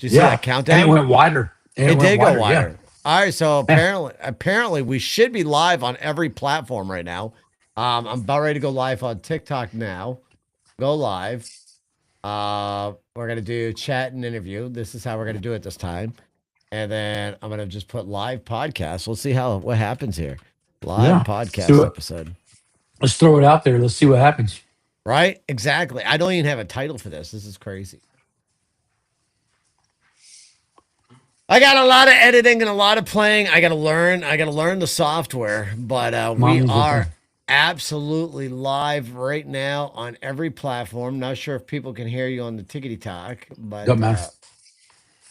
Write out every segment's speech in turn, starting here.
Did you see that countdown? And it went wider. It did go wider. Yeah. All right, so apparently we should be live on every platform right now. I'm about ready to go live on TikTok now. Go live. We're gonna do chat and interview. This is how we're gonna do it this time. And then I'm gonna just put live podcast. We'll see what happens here. Live podcast episode. Let's throw it out there. Let's see what happens. Right? Exactly. I don't even have a title for this. This is crazy. I got a lot of editing and a lot of playing. I gotta learn the software, but we are absolutely live right now on every platform. Not sure if people can hear you on the Tickety Talk, but don't matter.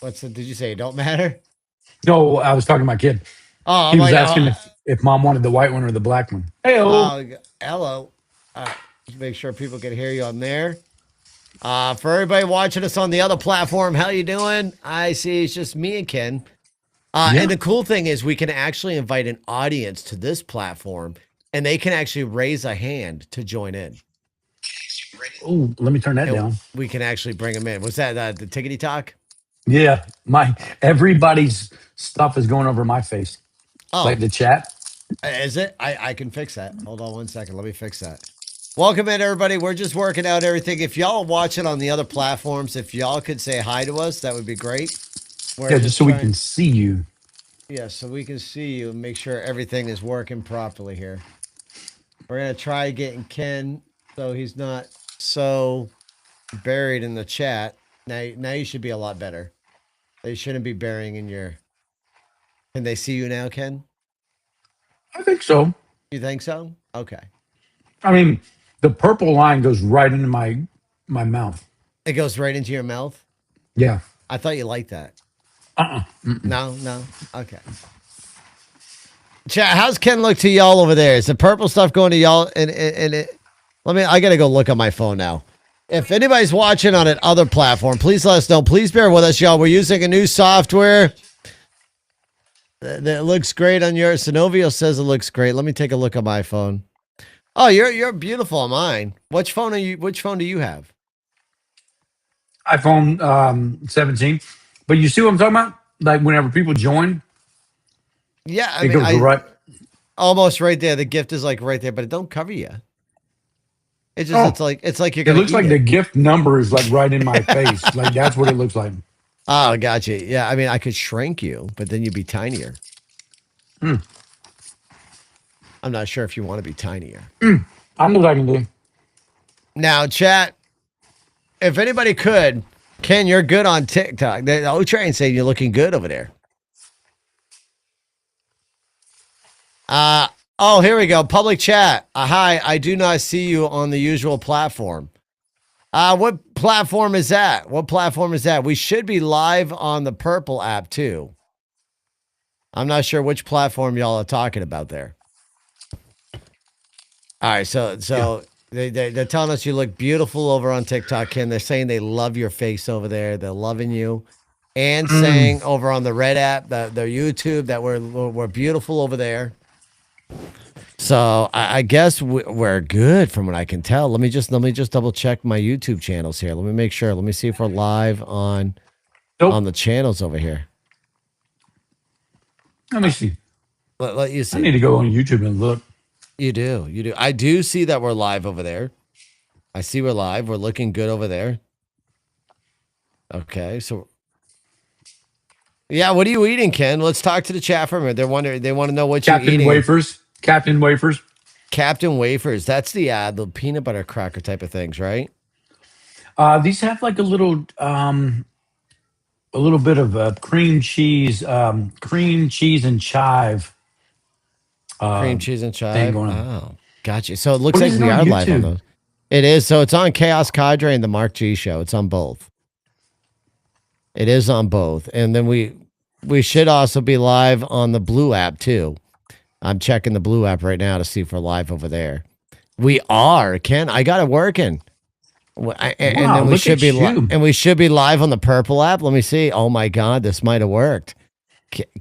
Did you say it don't matter? No, I was talking to my kid. Oh, he was asking if mom wanted the white one or the black one. Hello. Hello. Make sure people can hear you on there. For everybody watching us on the other platform, how you doing? I see it's just me and Ken. And the cool thing is we can actually invite an audience to this platform, and they can actually raise a hand to join in. Oh, let me turn that down. We can actually bring them in. Was that the Tickety Talk? Yeah, everybody's stuff is going over my face. Oh, like the chat. Is it? I can fix that. Hold on 1 second. Let me fix that. Welcome in, everybody. We're just working out everything. If y'all watch it on the other platforms, if y'all could say hi to us, that would be great. Just so we can see you. Yeah, so we can see you and make sure everything is working properly here. We're going to try getting Ken so he's not so buried in the chat. Now you should be a lot better. They shouldn't be burying in your... Can they see you now, Ken? I think so. You think so? Okay. I mean, the purple line goes right into my mouth. It goes right into your mouth? Yeah. I thought you liked that. No? Okay. Chat, how's Ken look to y'all over there? Is the purple stuff going to y'all? And I got to go look on my phone now. If anybody's watching on another platform, please let us know. Please bear with us, y'all. We're using a new software that looks great on yours. Synovio says it looks great. Let me take a look on my phone. Oh, you're beautiful on mine. Which phone do you have? iPhone 17. But you see what I'm talking about? Like whenever people join. Yeah, it goes right. Almost right there. The gift is like right there, but it don't cover you. It just it's like you're gonna. It looks like the gift number is like right in my face. Like that's what it looks like. Oh, gotcha. Yeah, I mean I could shrink you, but then you'd be tinier. I'm not sure if you want to be tinier. I know what I can do. Now, chat, if anybody could, Ken, you're good on TikTok. I'll try and say you're looking good over there. Oh, here we go. Public chat. Hi, I do not see you on the usual platform. What platform is that? What platform is that? We should be live on the Purple app, too. I'm not sure which platform y'all are talking about there. All right, so they're telling us you look beautiful over on TikTok, Ken. They're saying they love your face over there. They're loving you. And saying over on the Red app, the YouTube, that we're beautiful over there. So I guess we're good from what I can tell. Let me just double check my YouTube channels here. Let me make sure. Let me see if we're live on the channels over here. Let me see. Let you see. I need to go on YouTube and look. You do. I do see that we're live over there. I see we're live. We're looking good over there. Okay, so yeah, what are you eating, Ken? Let's talk to the chat for a minute. They want to know what you're eating. Captain Wafers. Captain Wafers. That's the peanut butter cracker type of things, right? These have like a little bit of cream cheese and chive. Cream cheese and chive. Oh, gotcha. So it looks like we are live on those. It is. So it's on Chaos Cadre and the Mark G Show. It's on both. It is on both. And then we should also be live on the Blue app too. I'm checking the Blue app right now to see if we're live over there. We are, Ken. I got it working. And then we should be we should be live on the Purple app. Let me see. Oh my God, this might have worked.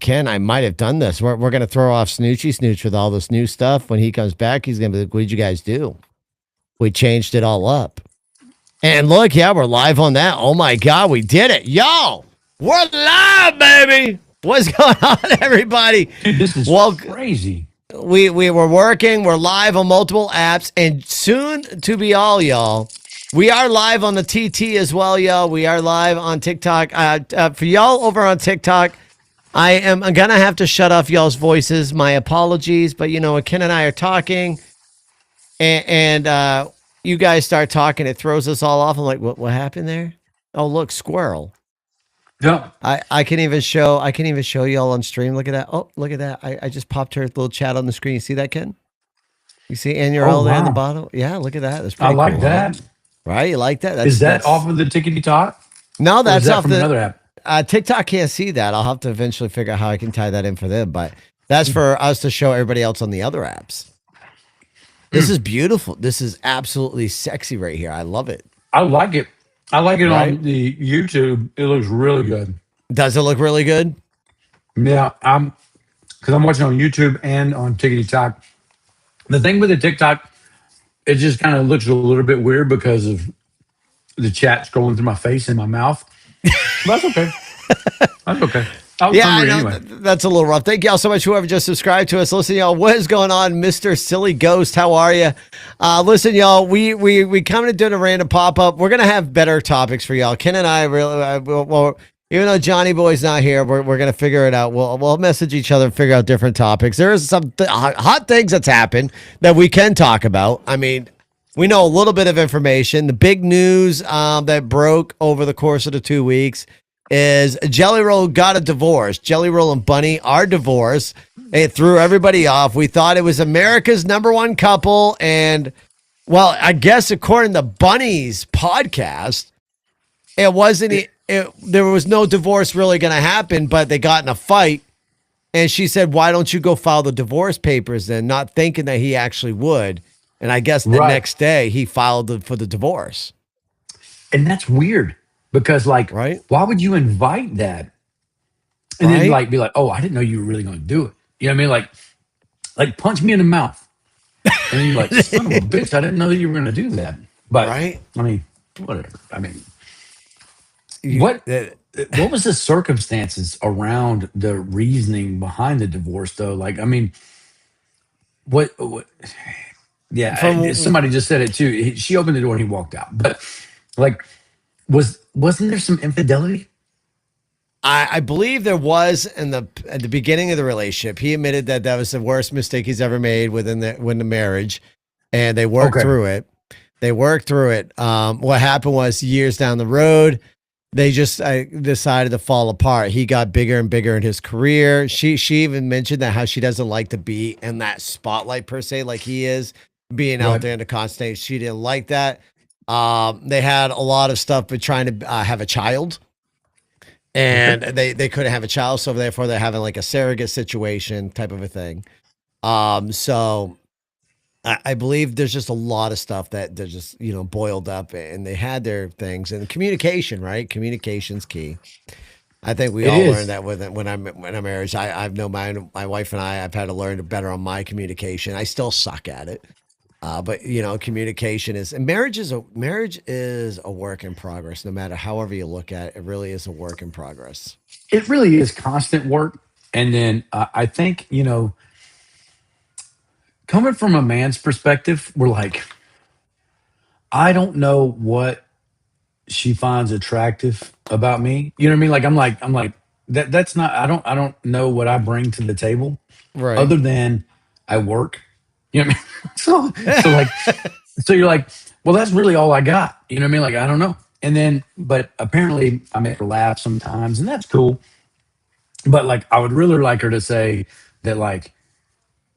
Ken, I might have done this. We're going to throw off Snooch with all this new stuff. When he comes back, he's going to be like, what did you guys do? We changed it all up. And look, yeah, we're live on that. Oh my God, we did it. Yo, We're live, baby. What's going on, everybody? Dude, this is crazy. We were working. We're live on multiple apps, and soon to be all, y'all. We are live on the TT as well, y'all. We are live on TikTok. For y'all over on TikTok, I'm gonna have to shut off y'all's voices. My apologies, but you know, when Ken and I are talking, and you guys start talking, it throws us all off. I'm like, what happened there? Oh, look, squirrel. Yeah. I can even show y'all on stream. Look at that. Oh, look at that. I just popped her little chat on the screen. You see that, Ken? You see Annual Oh, there in the wow. bottom? Yeah, look at that. That's I pretty like cool, that. huh? Right? You like that? Is that off of the Tickety Talk? No, Or that's is that off from another app? TikTok can't see that. I'll have to eventually figure out how I can tie that in for them, but that's for us to show everybody else on the other apps. This is beautiful. This is absolutely sexy right here. I love it. I like it. I like it Right? on the YouTube. It looks really good. Does it look really good? Yeah, because I'm watching on YouTube and on Tickety Talk. The thing with the TikTok, it just kind of looks a little bit weird because of the chat scrolling through my face and my mouth. But that's okay. That's okay. I was Yeah, I hungry know anyway. that's a little rough. Thank y'all so much, whoever just subscribed to us. Listen, y'all, what is going on, Mr. Silly Ghost? How are you? Listen, y'all, we coming to do a random pop up. We're gonna have better topics for y'all. Ken and I really, well, even though Johnny Boy's not here, we're gonna figure it out. We'll message each other and figure out different topics. There is some hot things that's happened that we can talk about. I mean, we know a little bit of information. The big news that broke over the course of the 2 weeks is Jelly Roll got a divorce. Jelly Roll and Bunny are divorced. It threw everybody off. We thought it was America's #1 couple. And, well, I guess according to Bunny's podcast, it wasn't, there was no divorce really going to happen, but they got in a fight. And she said, why don't you go file the divorce papers then? Not thinking that he actually would. And I guess the next day he filed for the divorce. And that's weird because, like, right? Why would you invite that? And then, like, be like, oh, I didn't know you were really going to do it. You know what I mean? Like punch me in the mouth. And then you're like, son of a bitch, I didn't know that you were going to do that. But, I mean, whatever. I mean, what was the circumstances around the reasoning behind the divorce, though? Like, I mean, what yeah, somebody just said it too. She opened the door and he walked out. But, like, wasn't there some infidelity? I believe there was at the beginning of the relationship. He admitted that was the worst mistake he's ever made within the marriage, and they worked through it. They worked through it. What happened was years down the road, they just decided to fall apart. He got bigger and bigger in his career. She even mentioned that how she doesn't like to be in that spotlight per se, like he is being out there in the constant. She didn't like that. They had a lot of stuff, but trying to have a child. And they couldn't have a child, so therefore they're having like a surrogate situation type of a thing. So I believe there's just a lot of stuff that they're just boiled up, and they had their things and communication, right? Communication's key. I think we all learned that when I'm married. I've known my wife and I've had to learn better on my communication. I still suck at it. But communication marriage is a work in progress. No matter however you look at it, it really is a work in progress. It really is constant work. And then I think, coming from a man's perspective, we're like, I don't know what she finds attractive about me. You know what I mean? Like I'm like that's not I don't know what I bring to the table. Right. Other than I work. You know what I mean? So like so you're like, well, that's really all I got. You know what I mean? Like, I don't know. And then but apparently I make her laugh sometimes, and that's cool. But like I would really like her to say that like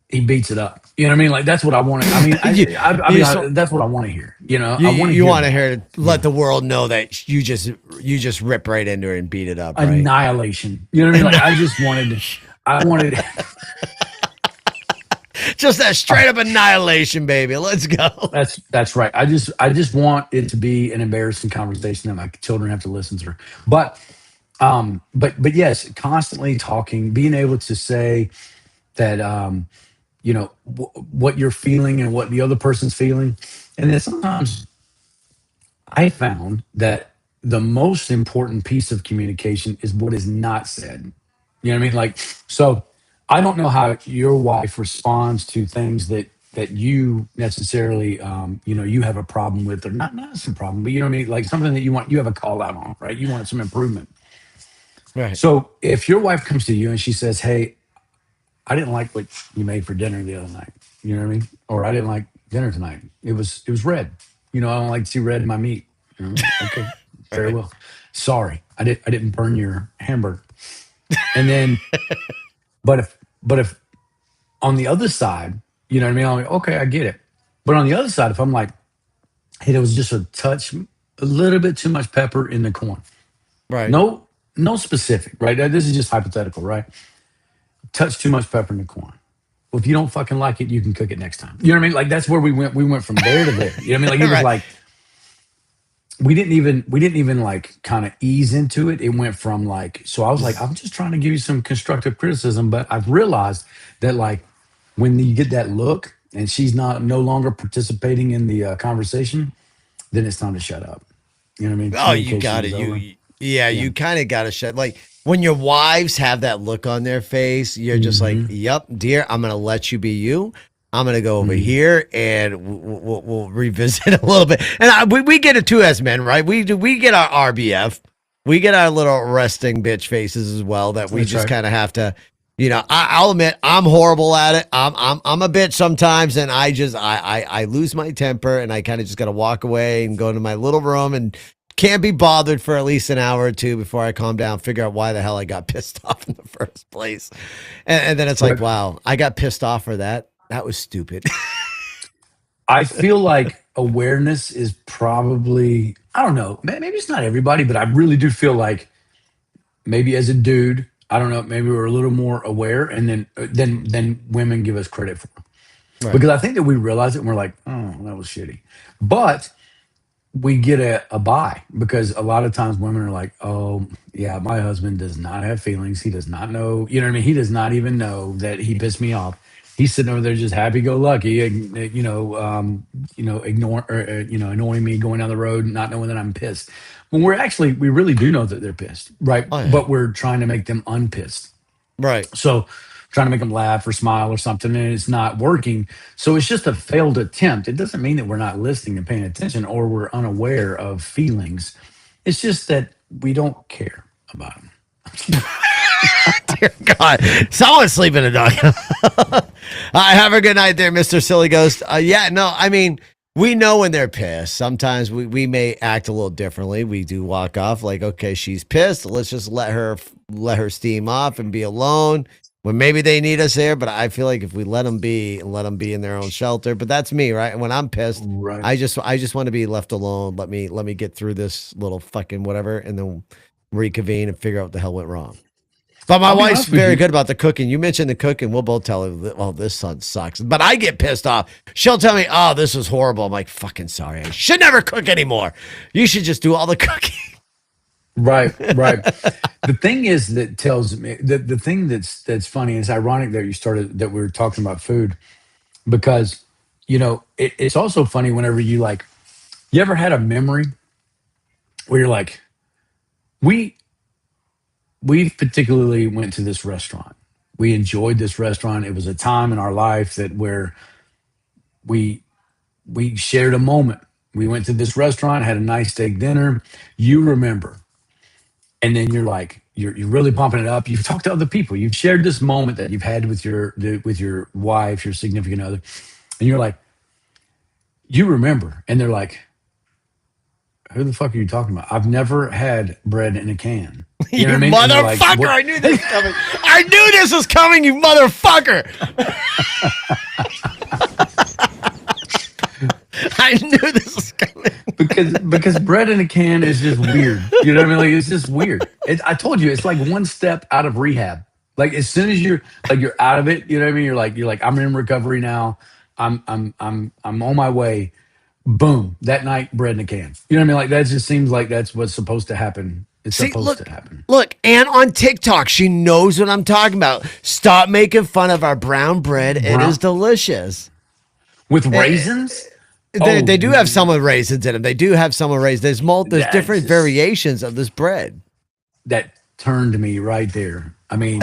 he beats it up. You know what I mean? Like that's what I want to. I mean, that's what I want to hear. You want to hear let the world know that you just rip right into her and beat it up. Right? Annihilation. You know what I mean? Like I wanted. Just that straight up annihilation, baby. Let's go. That's right. I just want it to be an embarrassing conversation that my children have to listen to. But yes, constantly talking, being able to say that what you're feeling and what the other person's feeling. And then sometimes I found that the most important piece of communication is what is not said. You know what I mean? Like, so I don't know how your wife responds to things that you necessarily, you have a problem with, or not some problem, but you know what I mean? Like something that you have a call out on, right? You want some improvement. Right. So if your wife comes to you and she says, "Hey, I didn't like what you made for dinner the other night," you know what I mean? Or I didn't like dinner tonight. It was red. I don't like to see red in my meat. Okay, very well. Sorry, I didn't burn your hamburger. And then, but if on the other side, you know what I mean? I'm like, okay, I get it. But on the other side, if I'm like, hey, there was just a little bit too much pepper in the corn. Right. No specific, right? This is just hypothetical, right? Touch too much pepper in the corn. Well, if you don't fucking like it, you can cook it next time. You know what I mean? Like that's where we went. We went from there to there. You know what I mean? Like it was Right. like we didn't even like kind of ease into it. It went from like, so I was like, I'm just trying to give you some constructive criticism, but I've realized that like when you get that look and she's no longer participating in the conversation, then it's time to shut up. You know what I mean? Oh, you got it. Communication is over. Yeah, Yeah. you kind of got to shut. Like when your wives have that look on their face, you're just like, hmm "Yep, dear, I'm gonna let you be you. I'm gonna go over hmm here and we'll revisit a little bit." And we get it too as men, right? We get our RBF, we get our little resting bitch faces as well that we That's just right. kind of have to. I'll admit I'm horrible at it. I'm a bitch sometimes, and I lose my temper, and I kind of just got to walk away and go into my little room and can't be bothered for at least an hour or two before I calm down, figure out why the hell I got pissed off in the first place. And then it's like, Right. wow, I got pissed off for that. That was stupid. I feel like awareness is probably, I don't know, maybe it's not everybody, but I really do feel like maybe as a dude, I don't know, maybe we're a little more aware, and then women give us credit for, Right. because I think that we realize it and we're like, oh, that was shitty. But we get a buy because a lot of times women are like, oh, yeah, my husband does not have feelings. He does not know, you know what I mean? He does not even know that he pissed me off. He's sitting over there just happy go lucky, ignore or, annoying me going down the road, not knowing that I'm pissed. When we really do know that they're pissed, right? Oh, yeah. But we're trying to make them unpissed. Right. So trying to make them laugh or smile or something, and it's not working. So it's just a failed attempt. It doesn't mean that we're not listening and paying attention or we're unaware of feelings. It's just that we don't care about them. Dear God, someone's sleeping a dog. Have a good night there, Mr. Silly Ghost. Yeah, no, I mean, we know when they're pissed. Sometimes we may act a little differently. We do walk off like, okay, she's pissed. Let's just let her steam off and be alone. When maybe they need us there, but I feel like if we let them be and let them be in their own shelter, but that's me, right? When I'm pissed, Right. I just want to be left alone. Let me get through this little fucking whatever, and then reconvene and figure out what the hell went wrong. But my I'll be wife's honest with very you. good about the cooking. You mentioned the cooking. We'll both tell her, "Oh, this son sucks." But I get pissed off. She'll tell me, "Oh, this is horrible." I'm like, "Fucking sorry. I should never cook anymore. You should just do all the cooking." Right, right. The thing is that tells me the thing that's funny. It's ironic that we were talking about food because it's also funny whenever you ever had a memory where you're like, we we particularly went to this restaurant. We enjoyed this restaurant. It was a time in our life that where we we shared a moment. We went to this restaurant, had a nice steak dinner. You remember, and then you're like, you're really pumping it up. You've talked to other people. You've shared this moment that you've had with your wife, your significant other, and you're like, you remember, and they're like, who the fuck are you talking about? I've never had bread in a can. You You know what I mean? And they're like, motherfucker! what? I knew this was coming. I knew this was coming. You motherfucker! I knew this was coming. Because bread in a can is just weird. You know what I mean? Like it's just weird. I told you, it's like one step out of rehab. Like as soon as you're out of it, you know what I mean? You're like I'm in recovery now. I'm on my way. Boom, that night, bread in a can. You know what I mean? Like that just seems like that's what's supposed to happen. It's See, supposed to look, happen. look, and on TikTok, she knows what I'm talking about. Stop making fun of our brown bread. It is Brown delicious. with Eh, raisins. They do have some with raisins in them. They do have some with raisins. There's different variations of this bread. That turned me right there. I mean,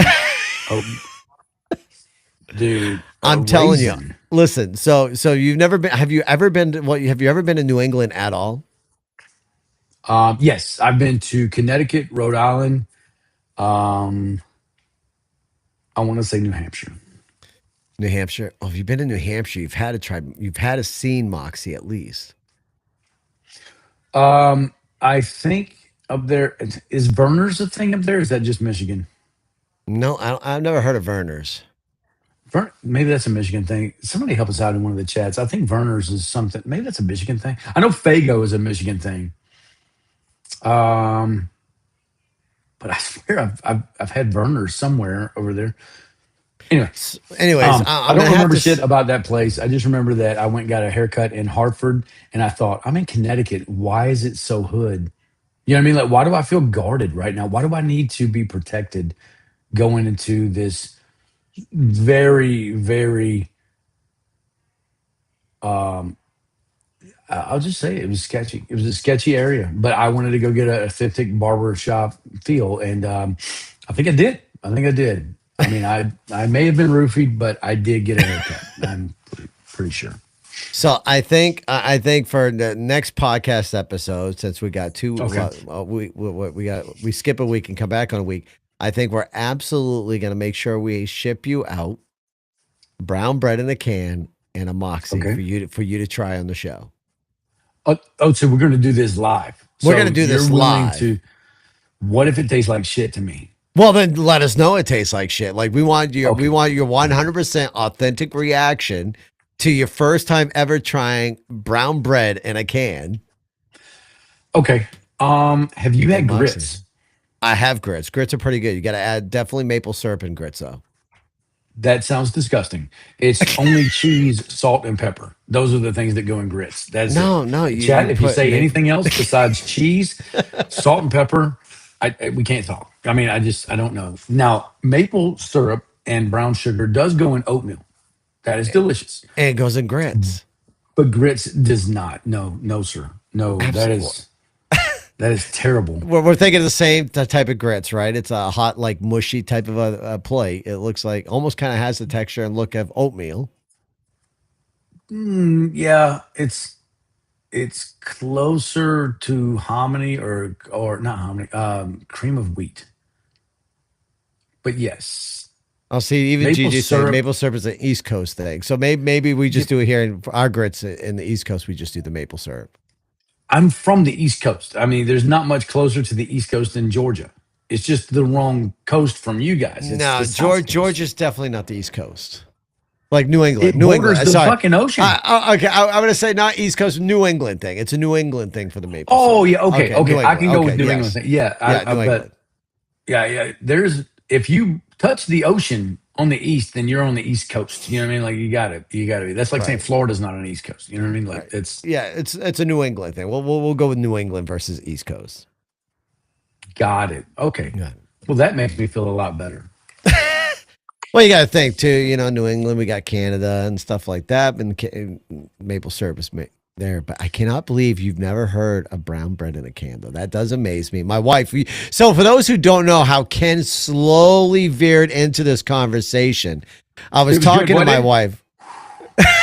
dude, I'm telling you. Listen, so you've never been? Have you ever been to New England at all? Yes, I've been to Connecticut, Rhode Island. I want to say New Hampshire. New Hampshire. Oh, if you've been to New Hampshire, you've had to seen Moxie at least. I think up there is Verner's a thing up there. Is that just Michigan? No, I've never heard of Verner's. Maybe that's a Michigan thing. Somebody help us out in one of the chats. I think Verner's is something. Maybe that's a Michigan thing. I know Fago is a Michigan thing. But I swear I've had Verner's somewhere over there. Anyways, I don't remember shit about that place. I just remember that I went and got a haircut in Hartford, and I thought, I'm in Connecticut. Why is it so hood? You know what I mean? Like, why do I feel guarded right now? Why do I need to be protected going into this very, very, I'll just say it was sketchy. It was a sketchy area, but I wanted to go get a authentic barber shop feel, and I think I did. I mean, I may have been roofied, but I did get a haircut. I'm pretty sure. So I think for the next podcast episode, since we got two, we skip a week and come back on a week. I think we're absolutely going to make sure we ship you out brown bread in a can and a Moxie for you to try on the show. So we're going to do this live. We're going to do this live. What if it tastes like shit to me? Well, then let us know it tastes like shit. Like we want your 100% authentic reaction to your first time ever trying brown bread in a can. Okay. Have you had grits? I have grits. Grits are pretty good. You got to add definitely maple syrup and grits though. That sounds disgusting. It's only cheese, salt, and pepper. Those are the things that go in grits. That's no. Chat, if you say anything else besides cheese, salt, and pepper, we can't talk. I mean, I don't know. Now, maple syrup and brown sugar does go in oatmeal. That is delicious. And it goes in grits. But grits does not. No, sir. No, absolutely. That is terrible. We're thinking the same type of grits, right? It's a hot, like mushy type of a plate. It looks like almost kind of has the texture and look of oatmeal. Yeah, it's closer to hominy or not hominy, cream of wheat. But yes. I'll see. Even Gigi said maple syrup is an East Coast thing. So maybe we just do it here in our grits in the East Coast. We just do the maple syrup. I'm from the East Coast. I mean, there's not much closer to the East Coast than Georgia. It's just the wrong coast from you guys. Georgia's definitely not the East Coast. Like New England. New England. The fucking ocean. Okay, I'm going to say not East Coast, New England thing. It's a New England thing for the maple syrup. Oh, yeah. Okay. I can go with New England thing. Yeah. Yeah. If you touch the ocean on the East, then you're on the East Coast. You know what I mean? Like you gotta be. That's like saying Florida's not on the East Coast. You know what I mean? Like it's a New England thing. We'll go with New England versus East Coast. Got it. Okay. Well, that makes me feel a lot better. Well, you got to think too. New England, we got Canada and stuff like that, and maple syrup is there. But I cannot believe you've never heard of brown bread in a can, though. That does amaze me. My wife. So for those who don't know how Ken slowly veered into this conversation, I was talking to my wife.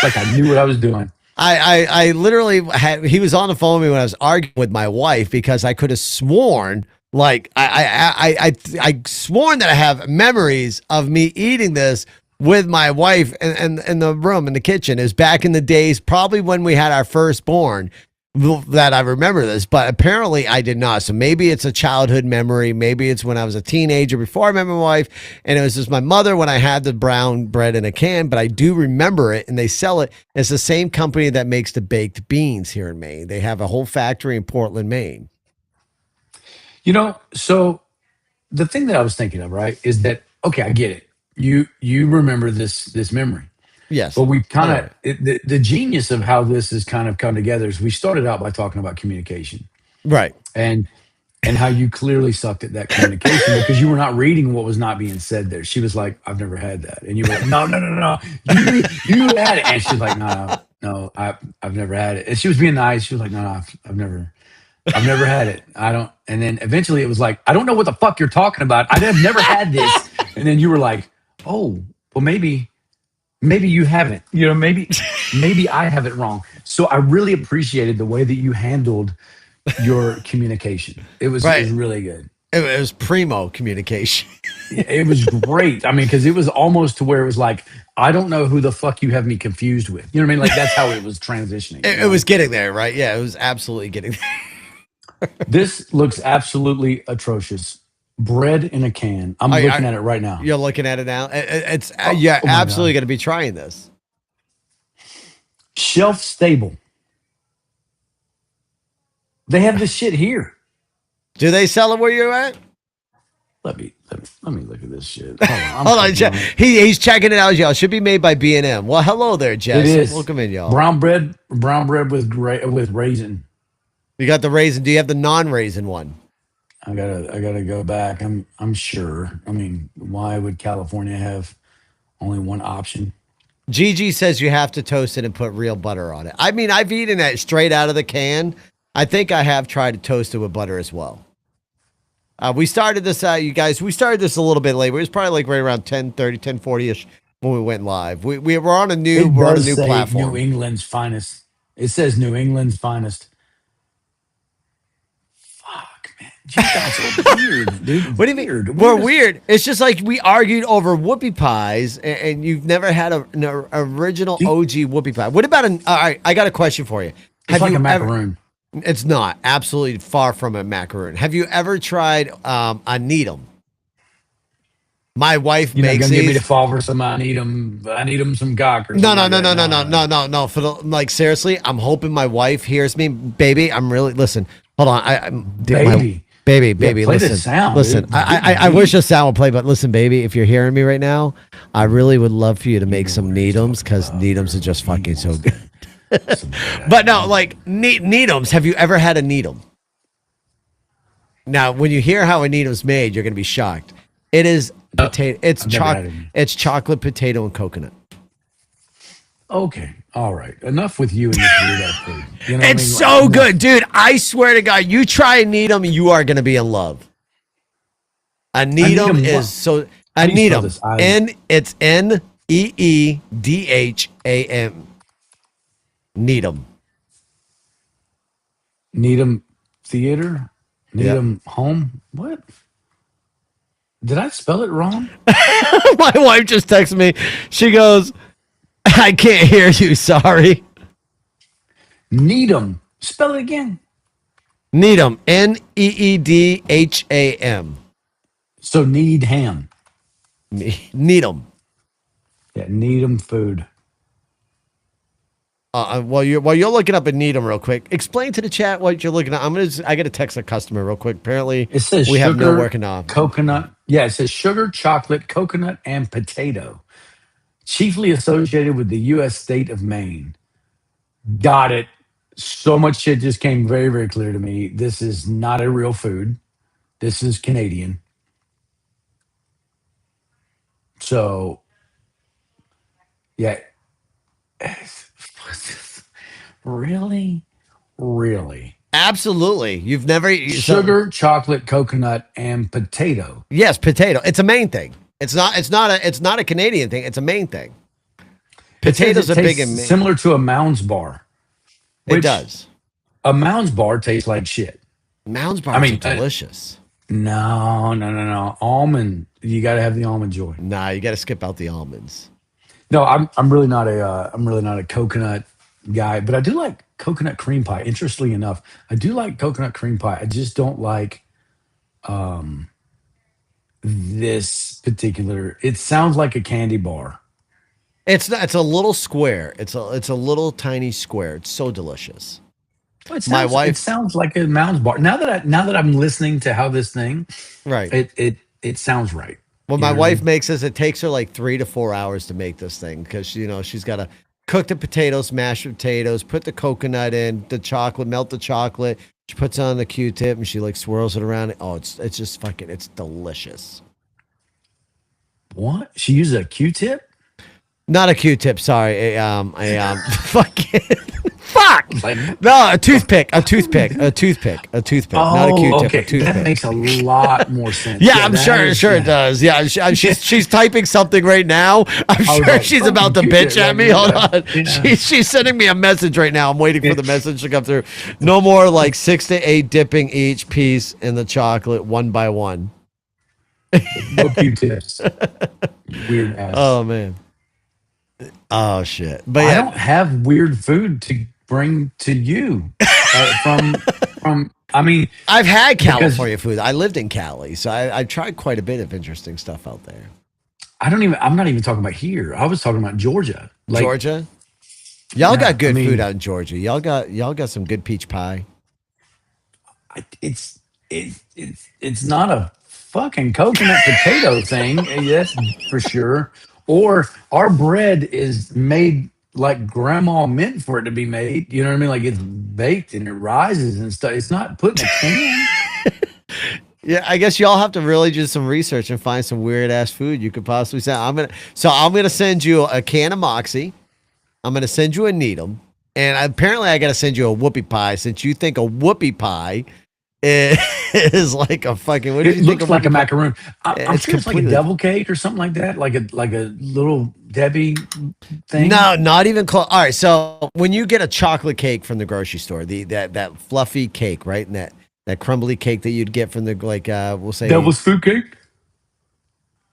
Like I knew what I was doing. I literally he was on the phone with me when I was arguing with my wife because I could have sworn. Like I sworn that I have memories of me eating this with my wife in the room in the kitchen. Is back in the days, probably when we had our firstborn, that I remember this. But apparently I did not. So maybe it's a childhood memory. Maybe it's when I was a teenager before I met my wife, and it was just my mother when I had the brown bread in a can. But I do remember it, and they sell it. It's the same company that makes the baked beans here in Maine. They have a whole factory in Portland, Maine. So the thing that I was thinking of, right, is that, okay, I get it. You remember this memory. Yes. But we kind of, the genius of how this has kind of come together is we started out by talking about communication. Right. And how you clearly sucked at that communication because you were not reading what was not being said there. She was like, I've never had that. And you were like, no. You had it. And she's like, no. No, I've never had it. And she was being nice. She was like, no, I've never had it. I don't. And then eventually it was like, I don't know what the fuck you're talking about. I've never had this. And then you were like, oh, well, maybe you haven't. Maybe I have it wrong. So I really appreciated the way that you handled your communication. It was really good. It was primo communication. It was great. I mean, because it was almost to where it was like, I don't know who the fuck you have me confused with. You know what I mean? Like that's how it was transitioning. It was getting there, right? Yeah, it was absolutely getting there. This looks absolutely atrocious. Bread in a can. I'm looking at it right now. You're looking at it now. It's you're absolutely going to be trying this. Shelf stable. They have this shit here. Do they sell it where you're at? Let me look at this shit. Hold on, he's checking it out, y'all. Should be made by B&M. Well, hello there, Jess. It is. Welcome in, y'all. Brown bread with raisin. You got the raisin. Do you have the non-raisin one? I gotta go back. I'm sure. I mean, why would California have only one option? Gigi says you have to toast it and put real butter on it. I mean, I've eaten it straight out of the can. I think I have tried to toast it with butter as well. We started this, you guys, we started this a little bit late. It was probably like right around 10:30, 10:40-ish when we went live. We're on a new platform. New England's finest. It says New England's finest. Fuck, man. You guys are weird, dude. What do you mean? We're weird. It's just like we argued over whoopie pies, and you've never had an original OG whoopie pie. What about all right, I got a question for you. It's like a macaroon. It's not. Absolutely far from a macaroon. Have you ever tried a Needham? My wife makes these. Give me the fall for some. I need them some Gawkers. No. For the, seriously, I'm hoping my wife hears me, baby. I'm really listen. Hold on, baby. Baby, play listen. The sound, listen, I wish the sound would play, but listen, baby, if you're hearing me right now, I really would love for you to make some Needhams because Needhams are just fucking so good. But no, like Needhams. Have you ever had a Needham? Now, when you hear how a Needham's made, you're gonna be shocked. It is potato. It's chocolate. It's chocolate, potato, and coconut. Okay, all right. Enough with you and this weird ass food. You know it's so good, dude. I swear to God, you try a Needham, you are gonna be in love. A Needham is so. A Needham. It's Needham. Needham. Needham Theater? Needham Home? What? Did I spell it wrong? My wife just texted me. She goes, I can't hear you. Sorry. Needham. Spell it again. Needham. Needham. So Needham. Needham. Yeah, Needham food. While you're looking up a Needham real quick, explain to the chat what you're looking at. I got to text a customer real quick. Apparently, it says we sugar, have no working off. Coconut. Yeah, it says sugar, chocolate, coconut, and potato, chiefly associated with the U.S. state of Maine. Got it. So much shit just came very, very clear to me. This is not a real food. This is Canadian. So, yeah. Really? Absolutely. You've never sugar, chocolate, coconut, and potato. Yes, potato. It's a Maine thing. It's not a Canadian thing. It's a Maine thing. Potatoes are big in Maine. Similar to a Mounds bar. It does. A Mounds bar tastes like shit. Mounds bars are delicious. No. Almond. You got to have the almond joy. Nah, you got to skip out the almonds. No, I'm really not a coconut guy, but I do like coconut cream pie. Interestingly enough, I do like coconut cream pie. I just don't like this particular. It sounds like a candy bar. It's not. It's a little square. It's a little tiny square. It's so delicious. Well, it sounds like a Mounds bar. Now that I'm listening to how this thing, right? It sounds right. Well, my wife makes this. It takes her like 3 to 4 hours to make this thing because she's got to cook the potatoes, mash the potatoes, put the coconut in, the chocolate, melt the chocolate. She puts it on the Q-tip and she like swirls it around. Oh, it's just it's delicious. What? She uses a Q-tip? Not a Q-tip. Sorry. Fuck. No, a toothpick. A toothpick. Not a Q-tip. Okay. A toothpick. That makes a lot more sense. Yeah, I'm sure it does. Yeah, she's typing something right now. I'm sure she's about to bitch at me. Hold on. Yeah. She's sending me a message right now. I'm waiting for the message to come through. No more like 6 to 8 dipping each piece in the chocolate one by one. No Q-tips. Weird ass. Oh man. Oh shit! But I don't have weird food to bring to you from. I mean, I've had California food. I lived in Cali, so I've tried quite a bit of interesting stuff out there. I'm not even talking about here. I was talking about Georgia. Georgia, y'all got good food out in Georgia. Y'all got some good peach pie. It's not a fucking coconut potato thing. That's for sure. Or our bread is made like grandma meant for it to be made. You know what I mean? Like it's baked and it rises and stuff. It's not put in a can. Yeah, I guess y'all have to really do some research and find some weird ass food you could possibly send. I'm gonna send you a can of Moxie. I'm gonna send you a Needham, and apparently I gotta send you a whoopie pie since you think a whoopie pie is like a fucking. What do you think? Looks like a macaroon. I'm sure it's like a devil cake or something like that, like a little Debbie thing. No, not even close. All right, so when you get a chocolate cake from the grocery store, that fluffy cake, right, and that crumbly cake that you'd get from the we'll say devil's fruit cake.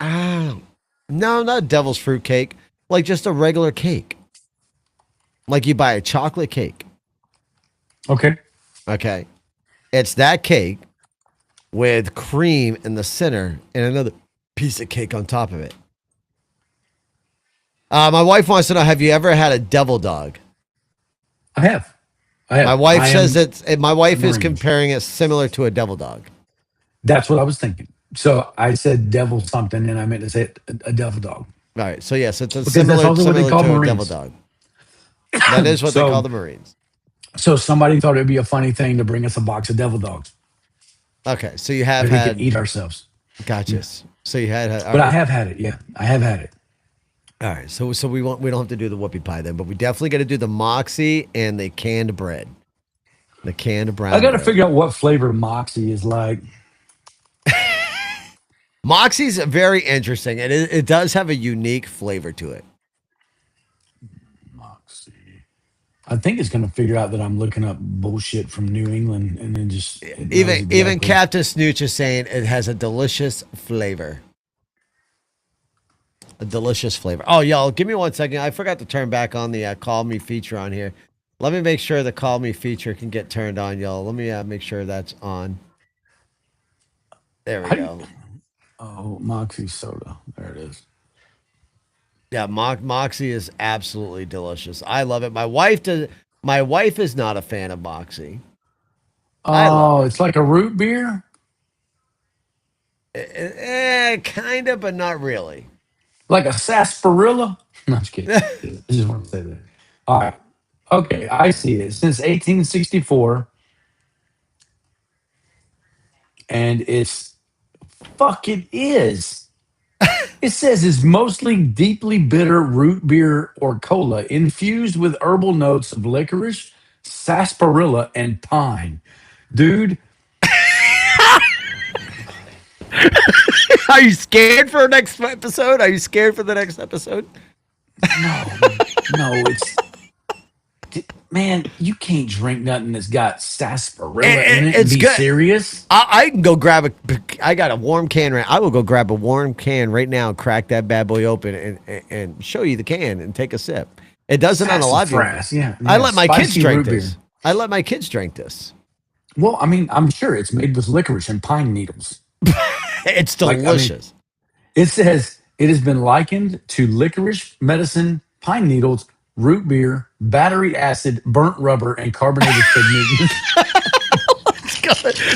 No, not devil's fruit cake. Like just a regular cake. Like you buy a chocolate cake. Okay. It's that cake with cream in the center and another piece of cake on top of it. My wife wants to know, have you ever had a devil dog? I have. My wife says my wife is comparing it similar to a devil dog. That's what I was thinking. So I said devil something and I meant to say a devil dog. All right. So yes, it's similar to a devil dog. That is what they call the Marines. So somebody thought it'd be a funny thing to bring us a box of devil dogs. Okay, so you have we could eat ourselves. Gotcha. Yeah. So you had, but I have had it. Yeah, I have had it. All right, so we don't have to do the whoopie pie then, but we definitely got to do the Moxie and the canned bread, the canned brown. I got to figure out what flavor Moxie is like. Moxie's very interesting, and it does have a unique flavor to it. Moxie. I think it's going to figure out that I'm looking up bullshit from New England, and then just even Captain Snooch is saying it has a delicious flavor. A delicious flavor. Oh, y'all, give me 1 second. I forgot to turn back on the Call Me feature on here. Let me make sure the Call Me feature can get turned on, y'all. Let me make sure that's on. There we go. Oh, Moxie soda. There it is. Yeah, Moxie is absolutely delicious. I love it. My wife is not a fan of Moxie. Oh, it's like a root beer? Kind of, but not really. Like a sarsaparilla? No, I'm just kidding. I just want to say that. All right. Okay, I see it. Since 1864. And it's fucking is. It says it's mostly deeply bitter root beer or cola infused with herbal notes of licorice, sarsaparilla, and pine. Dude. Are you scared for the next episode? Are you scared for the next episode? No, it's... Man, you can't drink nothing that's got sarsaparilla in it and be serious. I can go grab I got a warm can right. I will go grab a warm can right now and crack that bad boy open and show you the can and take a sip. It doesn't on a lot of yeah. I let my kids drink this. I let my kids drink this. Well, I mean, I'm sure it's made with licorice and pine needles. It's delicious. It says it has been likened to licorice, medicine, pine needles, root beer, battery acid, burnt rubber, and carbonated pigment.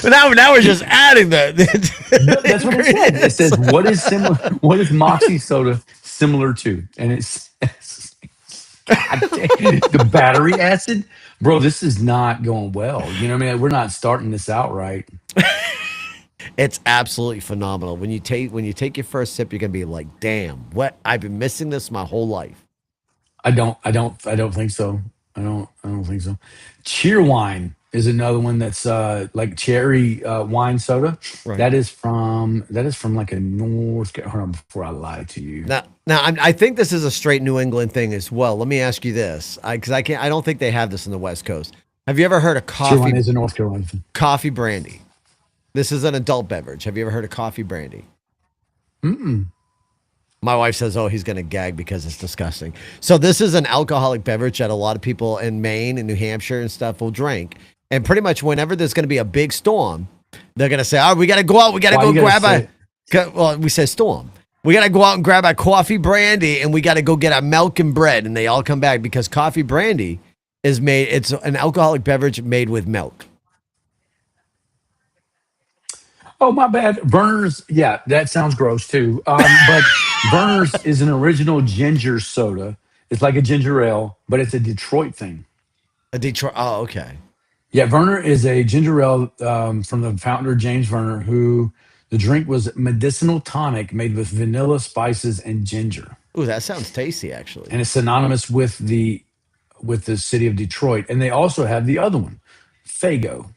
Now we're just adding that. That's what it said. It says what is similar. What is Moxie soda similar to? And it says, God damn, the battery acid, bro. This is not going well. You know what I mean? We're not starting this out right. It's absolutely phenomenal. When you take your first sip, you're gonna be like, "Damn, what? I've been missing this my whole life." I don't think so. I don't think so. Cheerwine is another one that's like cherry wine soda. Right. That is from like a North. Hold on, before I lie to you. Now, I think this is a straight New England thing as well. Let me ask you this, because I don't think they have this in the West Coast. Have you ever heard of Cheerwine is a North Carolina thing. coffee brandy? This is an adult beverage. Have you ever heard of coffee brandy? Mm-mm. My wife says, "Oh, he's gonna gag because it's disgusting." So this is an alcoholic beverage that a lot of people in Maine and New Hampshire and stuff will drink. And pretty much whenever there's gonna be a big storm, they're gonna say, "Oh, we gotta go out. We gotta Why go you gotta grab say a." Well, we say storm. We gotta go out and grab our coffee brandy, and we gotta go get our milk and bread. And they all come back because coffee brandy is made. It's an alcoholic beverage made with milk. Oh, my bad. Verner's, yeah, that sounds gross too. But Verner's is an original ginger soda. It's like a ginger ale, but it's a Detroit thing. A Detroit. Oh, okay. Yeah, Verner is a ginger ale from the founder James Verner, who the drink was medicinal tonic made with vanilla, spices, and ginger, Ooh, that sounds tasty, actually. and it's synonymous with the city of Detroit. And they also have the other one, Fago.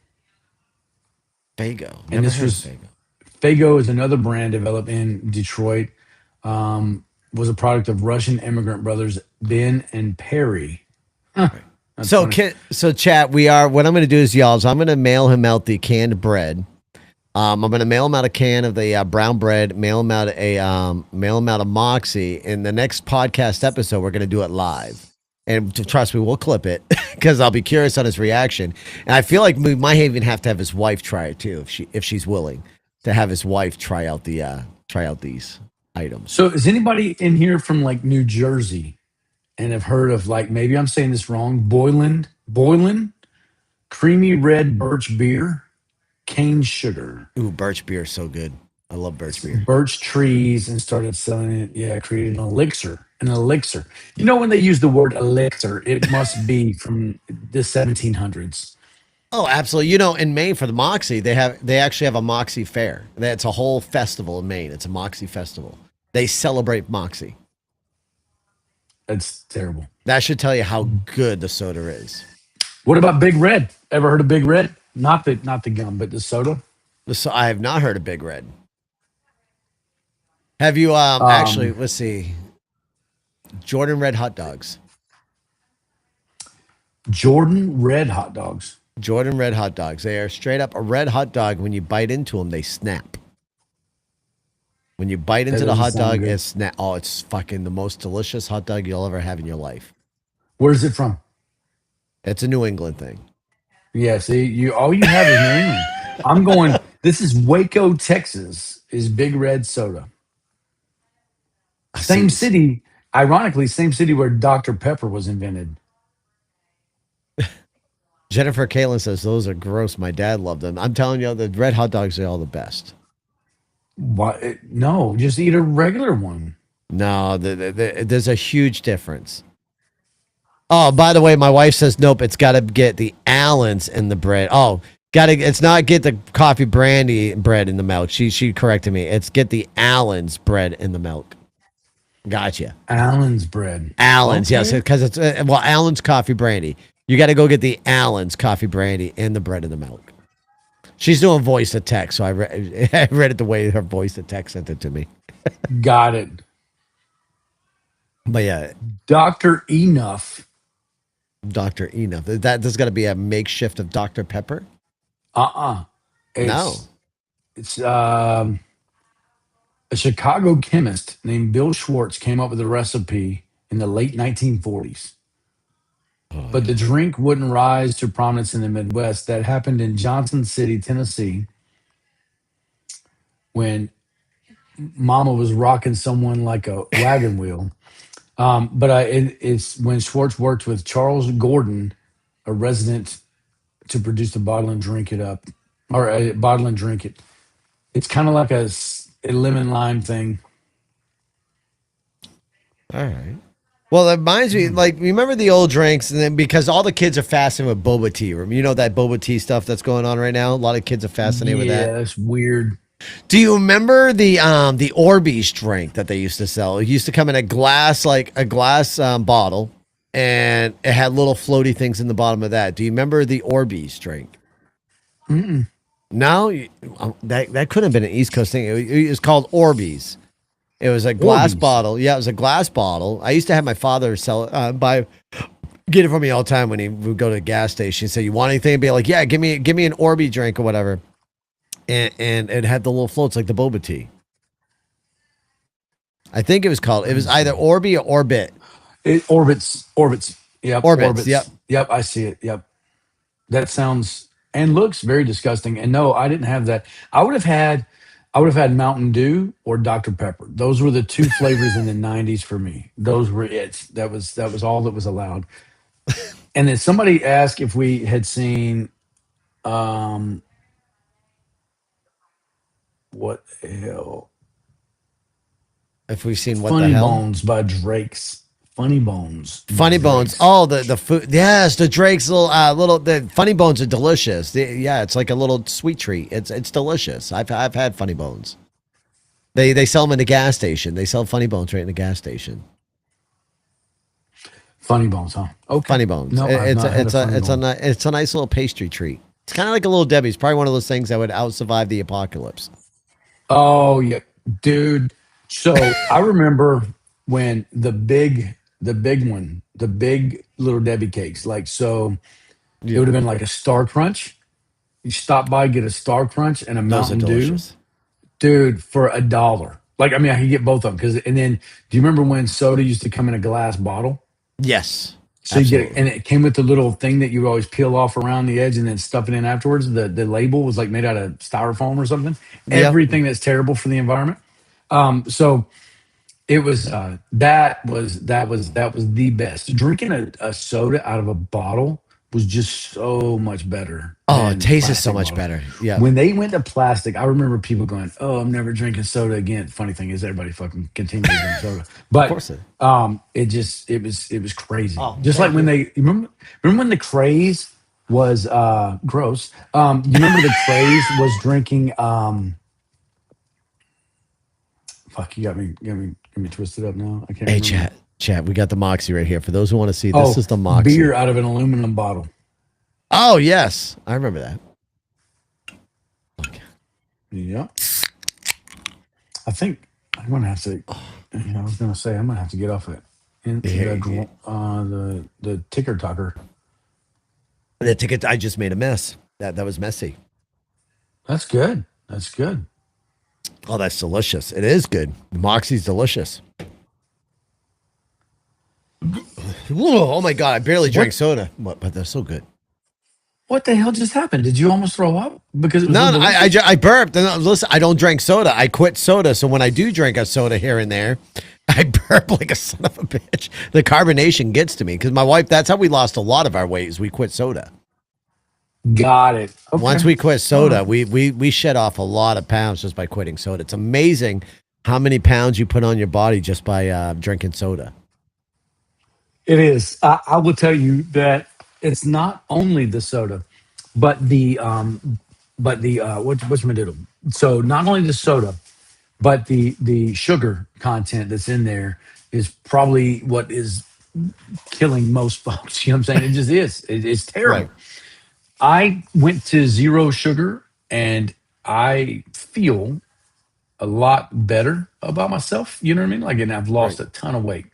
Fago. And Never this heard of was Fago. Fago is another brand developed in Detroit. Was a product of Russian immigrant brothers Ben and Perry. Huh, that's So, funny. chat. What I'm going to do is, y'all. Is I'm going to mail him out the canned bread. I'm going to mail him out a can of the brown bread. Mail him out a Moxie. In the next podcast episode, we're going to do it live. And trust me, we'll clip it because I'll be curious on his reaction. And I feel like we might even have to have his wife try it too, if she's willing to have his wife try out these items. So is anybody in here from like New Jersey and have heard of, like, maybe I'm saying this wrong, Boylan, creamy red birch beer, cane sugar, Ooh, birch beer is so good. I love birch beer. birch trees, and started selling it. Yeah, created an elixir. An elixir. You know, when they use the word elixir, it must be from the 1700s. Oh, absolutely. You know, in Maine for the Moxie, they actually have a Moxie fair. That's a whole festival in Maine. It's a Moxie festival. They celebrate Moxie. That's terrible. That should tell you how good the soda is. What about Big Red? Ever heard of Big Red? Not the gum, but the soda. I have not heard of Big Red. Have you actually, Um, let's see. Jordan Red hot dogs. Jordan Red hot dogs. Jordan Red hot dogs. They are straight up a red hot dog. When you bite into them, they snap. When you bite That into the doesn't hot sound dog, good. it's snap. Oh, it's fucking the most delicious hot dog you'll ever have in your life. Where's it from? It's a New England thing. Yeah, see, all you have is New England. I'm going. This is Waco, Texas. Is Big Red soda. See, Same city, ironically, same city where Dr. Pepper was invented. Jennifer Kalen says those are gross. My dad loved them. I'm telling you, the red hot dogs are all the best. Why? No, just eat a regular one. No, there's a huge difference. Oh, by the way, my wife says nope. It's got to get the Allen's in the bread. Oh, it's not get the coffee brandy bread in the milk. She corrected me. It's get the Allen's bread in the milk. Gotcha. Allen's bread. Allen's, yes, Okay. because it's Allen's coffee brandy. You got to go get the Allen's coffee brandy and the bread and the milk. She's doing voice to text, so I read it the way her voice to text sent it to me. Got it. But yeah, Dr. Enough. Dr. Enough. There's got to be a makeshift of Dr. Pepper. Uh-uh. No. It's a Chicago chemist named Bill Schwartz came up with a recipe in the late 1940s. Oh, But the drink wouldn't rise to prominence in the Midwest. That happened in Johnson City, Tennessee, when Mama was rocking someone like a wagon wheel. It's when Schwartz worked with Charles Gordon, a resident, to produce the bottle and drink it up, or a bottle and drink it. It's kind of like a lemon lime thing. all right. Well, it reminds me, like, remember the old drinks, and then because all the kids are fascinated with boba tea. You know that boba tea stuff that's going on right now. A lot of kids are fascinated with Yeah, that. that's weird. Do you remember the Orbeez drink that they used to sell? It used to come in a glass, bottle, and it had little floaty things in the bottom of that. Do you remember the Orbeez drink? Mm-mm. No, that couldn't have been an East Coast thing. It was called Orbeez. It was a glass bottle. Yeah, it was a glass bottle. I used to have my father sell it, get it for me all the time when he would go to the gas station. He'd say, "You want anything?" And be like, "Yeah, give me an Orbeez drink or whatever." And it had the little floats like the boba tea. I think it was either Orby or Orbit. Orbits. Yep. Orbits. Yep. I see it. Yep. That sounds and looks very disgusting. And no, I didn't have that. I would have had Mountain Dew or Dr. Pepper. Those were the two flavors in the 90s for me. Those were it. That was all that was allowed. And then somebody asked if we had seen what the hell? If we've seen what Funny the hell? Bones by Drake's. Funny Bones. Funny Bones. Oh, the food. Yes, the Drake's the Funny Bones are delicious. It's like a little sweet treat. It's delicious. I've had Funny Bones. They sell them in the gas station. They sell Funny Bones right in the gas station. Funny Bones, huh? Okay. Funny Bones. No, it's a nice little pastry treat. It's kind of like a Little Debbie's. Probably one of those things that would out-survive the apocalypse. Oh yeah, dude. So I remember when the big Little Debbie cakes, it would have been like a Star Crunch. You stop by, get a Star Crunch and a Mountain Dew, dude, for $1. I could get both of them and then do you remember when soda used to come in a glass bottle? Yes. So you get it, and it came with the little thing that you would always peel off around the edge and then stuff it in afterwards. The label was made out of styrofoam or something. Yep. Everything that's terrible for the environment. So it was that was the best. Drinking a soda out of a bottle was just so much better. Oh, it tasted so much better. Yeah. When they went to plastic, I remember people going, "Oh, I'm never drinking soda again." Funny thing is, everybody fucking continued to drink soda. But of course it was crazy. Oh, just like when they remember when the craze was gross. You remember the craze was drinking. Fuck, you got me twisted up now. I can't. Hey, remember. Chat. We got the Moxie right here. For those who want to see, this is the Moxie. Beer out of an aluminum bottle. Oh yes, I remember that. Okay. Yeah. I think I'm gonna have to. I was gonna say I'm gonna have to get off it. The ticker talker. The ticket. I just made a mess. That was messy. That's good. That's good. Oh, that's delicious. It is good. Moxie's delicious. Oh my god! I barely drank soda, but they're so good. What the hell just happened? Did you almost throw up? Because I burped. Listen, I don't drink soda. I quit soda. So when I do drink a soda here and there, I burp like a son of a bitch. The carbonation gets to me because my wife. That's how we lost a lot of our weight. Is we quit soda. Got it. Okay. Once we quit soda, we shed off a lot of pounds just by quitting soda. It's amazing how many pounds you put on your body just by drinking soda. It is. I will tell you that it's not only the soda, but what's my doodle? So not only the soda, but the sugar content that's in there is probably what is killing most folks. You know what I'm saying? It just is. It's terrible. Right. I went to 0 sugar and I feel a lot better about myself. You know what I mean? And I've lost a ton of weight.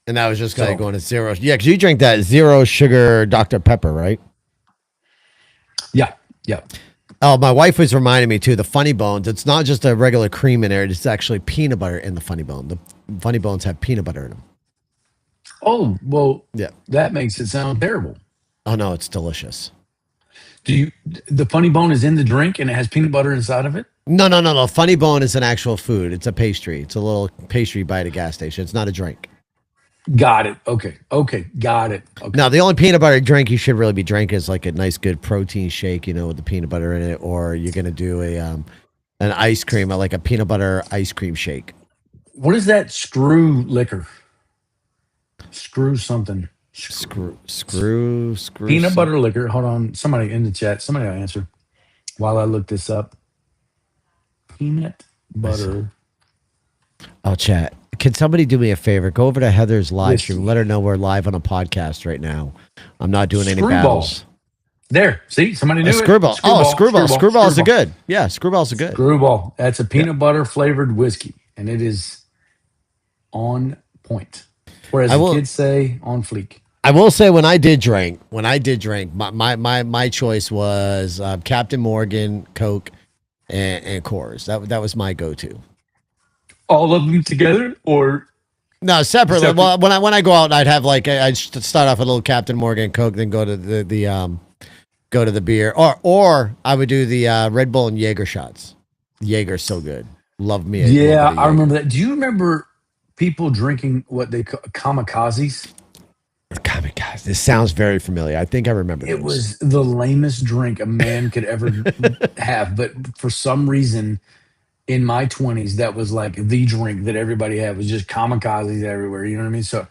And that was just going to 0. Yeah, because you drink that 0 sugar Dr. Pepper, right? Yeah. Oh, my wife was reminding me too, the Funny Bones. It's not just a regular cream in there. It's actually peanut butter in the Funny Bone. The Funny Bones have peanut butter in them. Oh, well, yeah. That makes it sound terrible. Oh, no, it's delicious. The Funny Bone is in the drink and it has peanut butter inside of it? No. Funny Bone is an actual food. It's a pastry. It's a little pastry you buy at a gas station. It's not a drink. Got it. Okay. Got it. Okay. Now, the only peanut butter drink you should really be drinking is like a nice, good protein shake, with the peanut butter in it, or you're going to do an ice cream, like a peanut butter ice cream shake. What is that screw liquor? Screw something. Screw. Peanut butter liquor. Hold on. Somebody in the chat. Somebody will answer while I look this up. peanut butter. I'll chat. Can somebody do me a favor? Go over to Heather's live stream. Let her know we're live on a podcast right now. I'm not doing any battles. There. See, somebody knew Screwball. Screwball. Screwball. Screwballs are good. Yeah, Screwballs are good. Screwball. That's a peanut butter flavored whiskey, and it is on point. Whereas the kids say, on fleek. I will say when I did drink, my choice was Captain Morgan, Coke, and Coors. That was my go-to. All of them together, or no, separately? Well, when I go out, I'd have I'd start off with a little Captain Morgan, Coke, then go to the beer, or I would do the Red Bull and Jaeger shots. Jaeger's so good. Love me. Yeah, I remember that. Do you remember people drinking what they call kamikazes? Kamikaze. This sounds very familiar. I think I remember. It was the lamest drink a man could ever have, but for some reason, in my 20s, that was like the drink that everybody had. Was just kamikazes everywhere. You know what I mean? So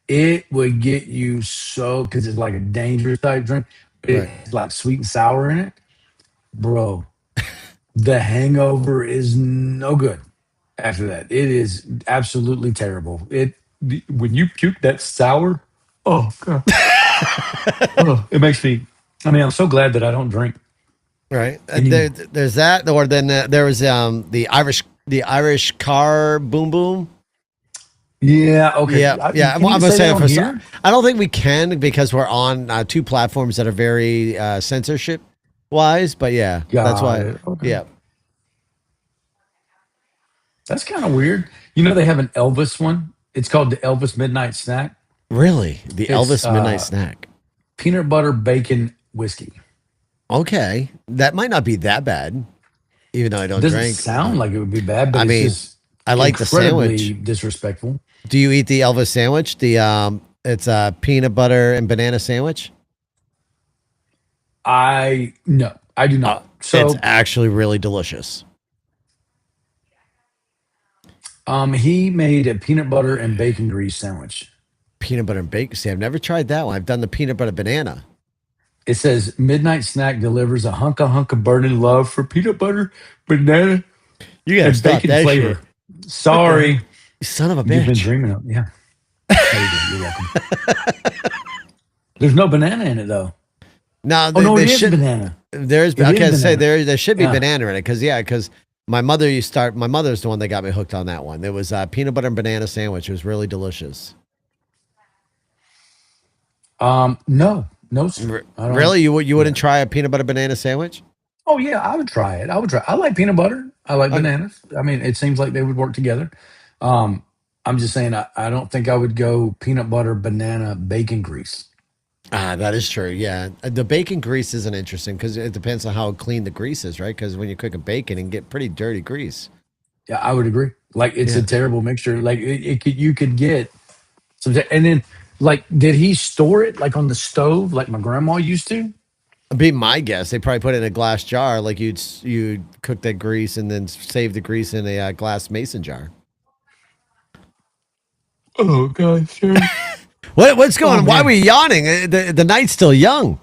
it would get you so, because it's like a dangerous type drink. It's like sweet and sour in it, bro. The hangover is no good after that. It is absolutely terrible. When you puke that sour, oh god, it makes me. I mean, I'm so glad that I don't drink. Right. There's that, or then there was the Irish car boom boom. Yeah. Okay. Yeah. I'm gonna say it for some. I don't think we can because we're on two platforms that are very censorship wise. But yeah, that's why. Okay. Yeah. That's kind of weird. You know, they have an Elvis one. It's called the Elvis Midnight Snack. Really, the Elvis Midnight Snack. Peanut butter bacon whiskey. Okay, that might not be that bad, even though I don't drink. Doesn't sound like it would be bad, but I like the sandwich. Disrespectful. Do you eat the Elvis sandwich? It's a peanut butter and banana sandwich. No, I do not. So it's actually really delicious. He made a peanut butter and bacon grease sandwich. Peanut butter and bacon. See, I've never tried that one. I've done the peanut butter banana. It says Midnight Snack delivers a hunk of burning love for peanut butter, banana, and bacon flavor. Shit. Sorry, you son of a bitch. You've been dreaming of, yeah. You're welcome. There's no banana in it though. No, it is banana. There's there should be banana in it because my mother's the one that got me hooked on that one. There was a peanut butter and banana sandwich. It was really delicious. No. Really? You wouldn't try a peanut butter banana sandwich? Oh yeah, I would try it. I like peanut butter. I like bananas. I mean, it seems like they would work together. I'm just saying I don't think I would go peanut butter, banana, bacon grease. That is true. Yeah. The bacon grease isn't interesting because it depends on how clean the grease is, right? Because when you're cooking bacon, it can get pretty dirty grease. Yeah, I would agree. Like it's a terrible mixture. Like you could get some, and then like, did he store it like on the stove like my grandma used to? Be my guess. They probably put it in a glass jar. Like you'd cook that grease and then save the grease in a glass mason jar. Oh God, sure. What's going on? Why are we yawning? The night's still young.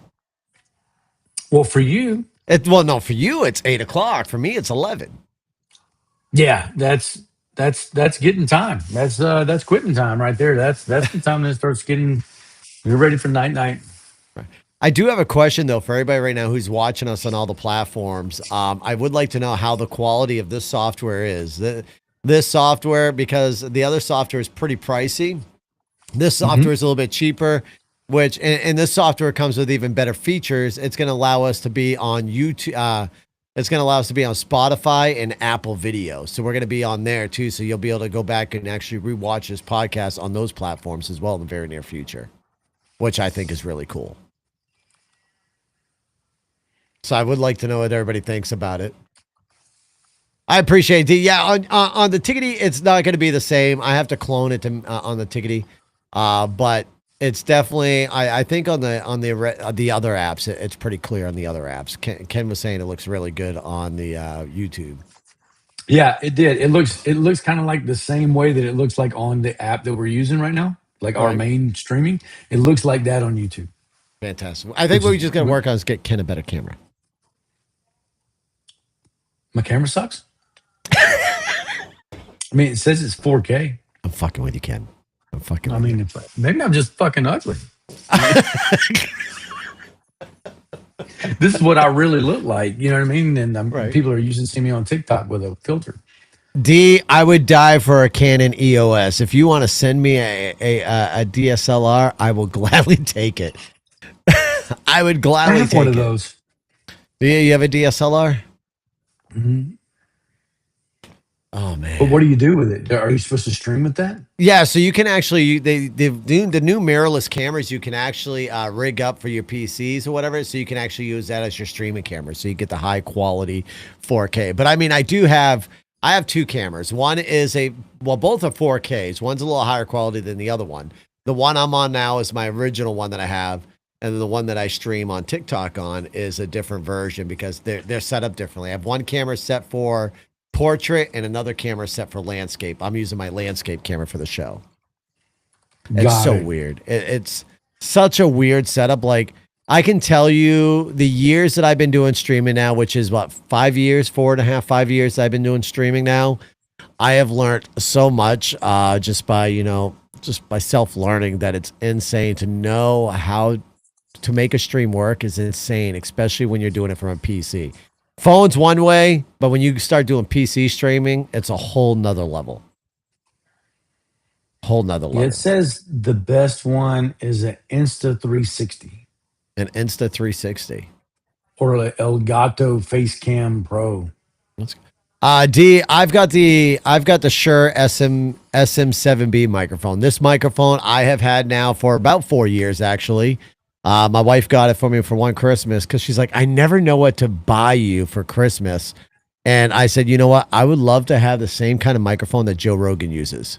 Well, for you. No, for you, it's 8 o'clock. For me, it's 11. Yeah, that's getting time. That's quitting time right there. That's the time that it starts getting. You're ready for night. I do have a question though for everybody right now who's watching us on all the platforms. I would like to know how the quality of this software is. This software, because the other software is pretty pricey. This software is a little bit cheaper, and this software comes with even better features. It's going to allow us to be on YouTube. It's going to allow us to be on Spotify and Apple Video. So we're going to be on there too. So you'll be able to go back and actually rewatch this podcast on those platforms as well in the very near future, which I think is really cool. So I would like to know what everybody thinks about it. I appreciate it. Yeah, on the Tickety, it's not going to be the same. I have to clone it on the Tickety. But it's definitely, I think on the other apps, it's pretty clear on the other apps. Ken was saying it looks really good on the YouTube. Yeah, it did. It looks kind of like the same way that it looks like on the app that we're using right now, like our main streaming. It looks like that on YouTube. Fantastic. I think what we just got to work on is get Ken a better camera. My camera sucks? I mean, it says it's 4K. I'm fucking with you, Ken. I'm fucking. I mean, maybe I'm just fucking ugly. This is what I really look like. You know what I mean? And people are using see me on TikTok with a filter. D, I would die for a Canon EOS. If you want to send me a DSLR, I will gladly take it. I would gladly take one of those. Yeah, you have a DSLR? Mm-hmm. Oh man! But what do you do with it? Are you supposed to stream with that? Yeah, so you can actually the new mirrorless cameras you can actually rig up for your PCs or whatever, so you can actually use that as your streaming camera, so you get the high quality 4K. But I mean, I have two cameras. One is both are 4Ks. One's a little higher quality than the other one. The one I'm on now is my original one that I have, and the one that I stream on TikTok on is a different version because they're set up differently. I have one camera set for portrait and another camera set for landscape. I'm using my landscape camera for the show. It's so weird. It's such a weird setup. Like, I can tell you the years that I've been doing streaming now, which is what, 5 years, 4.5, 5 years I've been doing streaming now. I have learned so much just by self-learning that it's insane. To know how to make a stream work is insane, especially when you're doing it from a PC. Phone's one way, but when you start doing PC streaming, it's a whole nother level. Yeah, it says the best one is an Insta360. An Insta360. Or an Elgato Facecam Pro. D, I've got the Shure SM7B microphone. This microphone I have had now for about 4 years, actually. My wife got it for me for one Christmas because she's like, I never know what to buy you for Christmas. And I said, you know what? I would love to have the same kind of microphone that Joe Rogan uses.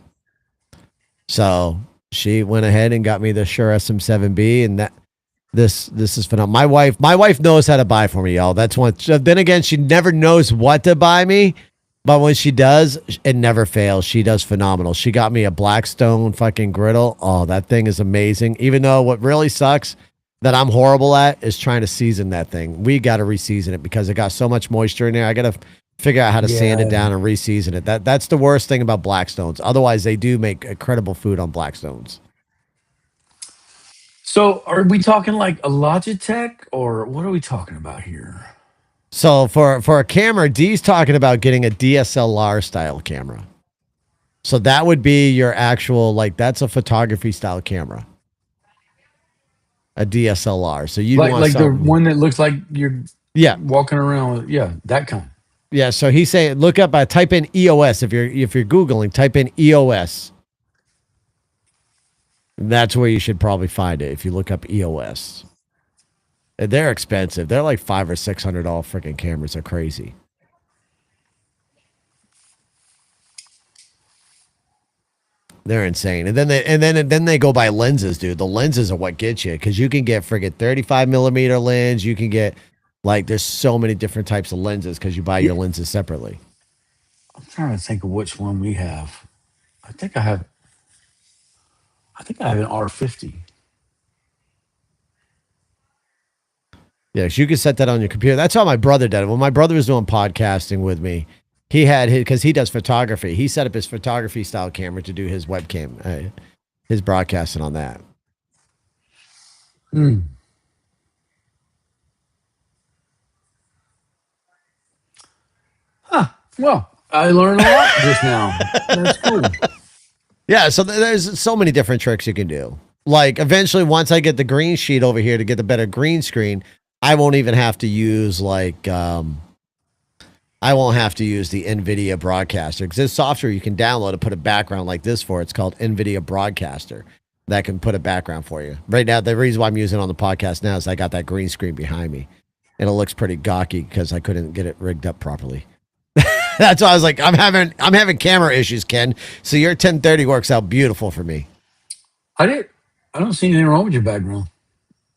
So she went ahead and got me the Shure SM7B, and this is phenomenal. My wife knows how to buy for me, y'all. That's one. Then again, she never knows what to buy me, but when she does, it never fails. She does phenomenal. She got me a Blackstone fucking griddle. Oh, that thing is amazing. Even though what really sucks that I'm horrible at is trying to season that thing. We got to reseason it because it got so much moisture in there. I got to figure out how to sand it down and reseason it. That's the worst thing about Blackstones. Otherwise, they do make incredible food on Blackstones. So are we talking like a Logitech, or what are we talking about here? So for a camera, D's talking about getting a DSLR style camera. So that would be your actual, like, that's a photography style camera. A DSLR. So you like the one that looks like you're walking around with, that kind. Yeah, so he's saying look up type in EOS if you're Googling, type in EOS. That's where you should probably find it if you look up EOS. They're expensive. They're like $500 or $600 freaking cameras. They're crazy. They're insane. And then they go by lenses, dude. The lenses are what get you, because you can get friggin' 35 millimeter lens. You can get, like, there's so many different types of lenses because you buy your lenses separately. I'm trying to think of which one we have. I think I have an R50. Yeah, so you can set that on your computer. That's how my brother did it. When my brother was doing podcasting with me, he had his, because he does photography. He set up his photography style camera to do his webcam, his broadcasting on that. Huh. Well, I learned a lot just now. That's cool. Yeah, so there's so many different tricks you can do. Like, eventually, once I get the green sheet over here to get the better green screen, I won't even have to use, like, I won't have to use the NVIDIA Broadcaster, because there's software you can download to put a background like this for. It's called NVIDIA Broadcaster. That can put a background for you. Right now, the reason why I'm using it on the podcast now is I got that green screen behind me. And it looks pretty gawky because I couldn't get it rigged up properly. That's why I was like, I'm having camera issues, Ken. So your 1030 works out beautiful for me. I don't see anything wrong with your background.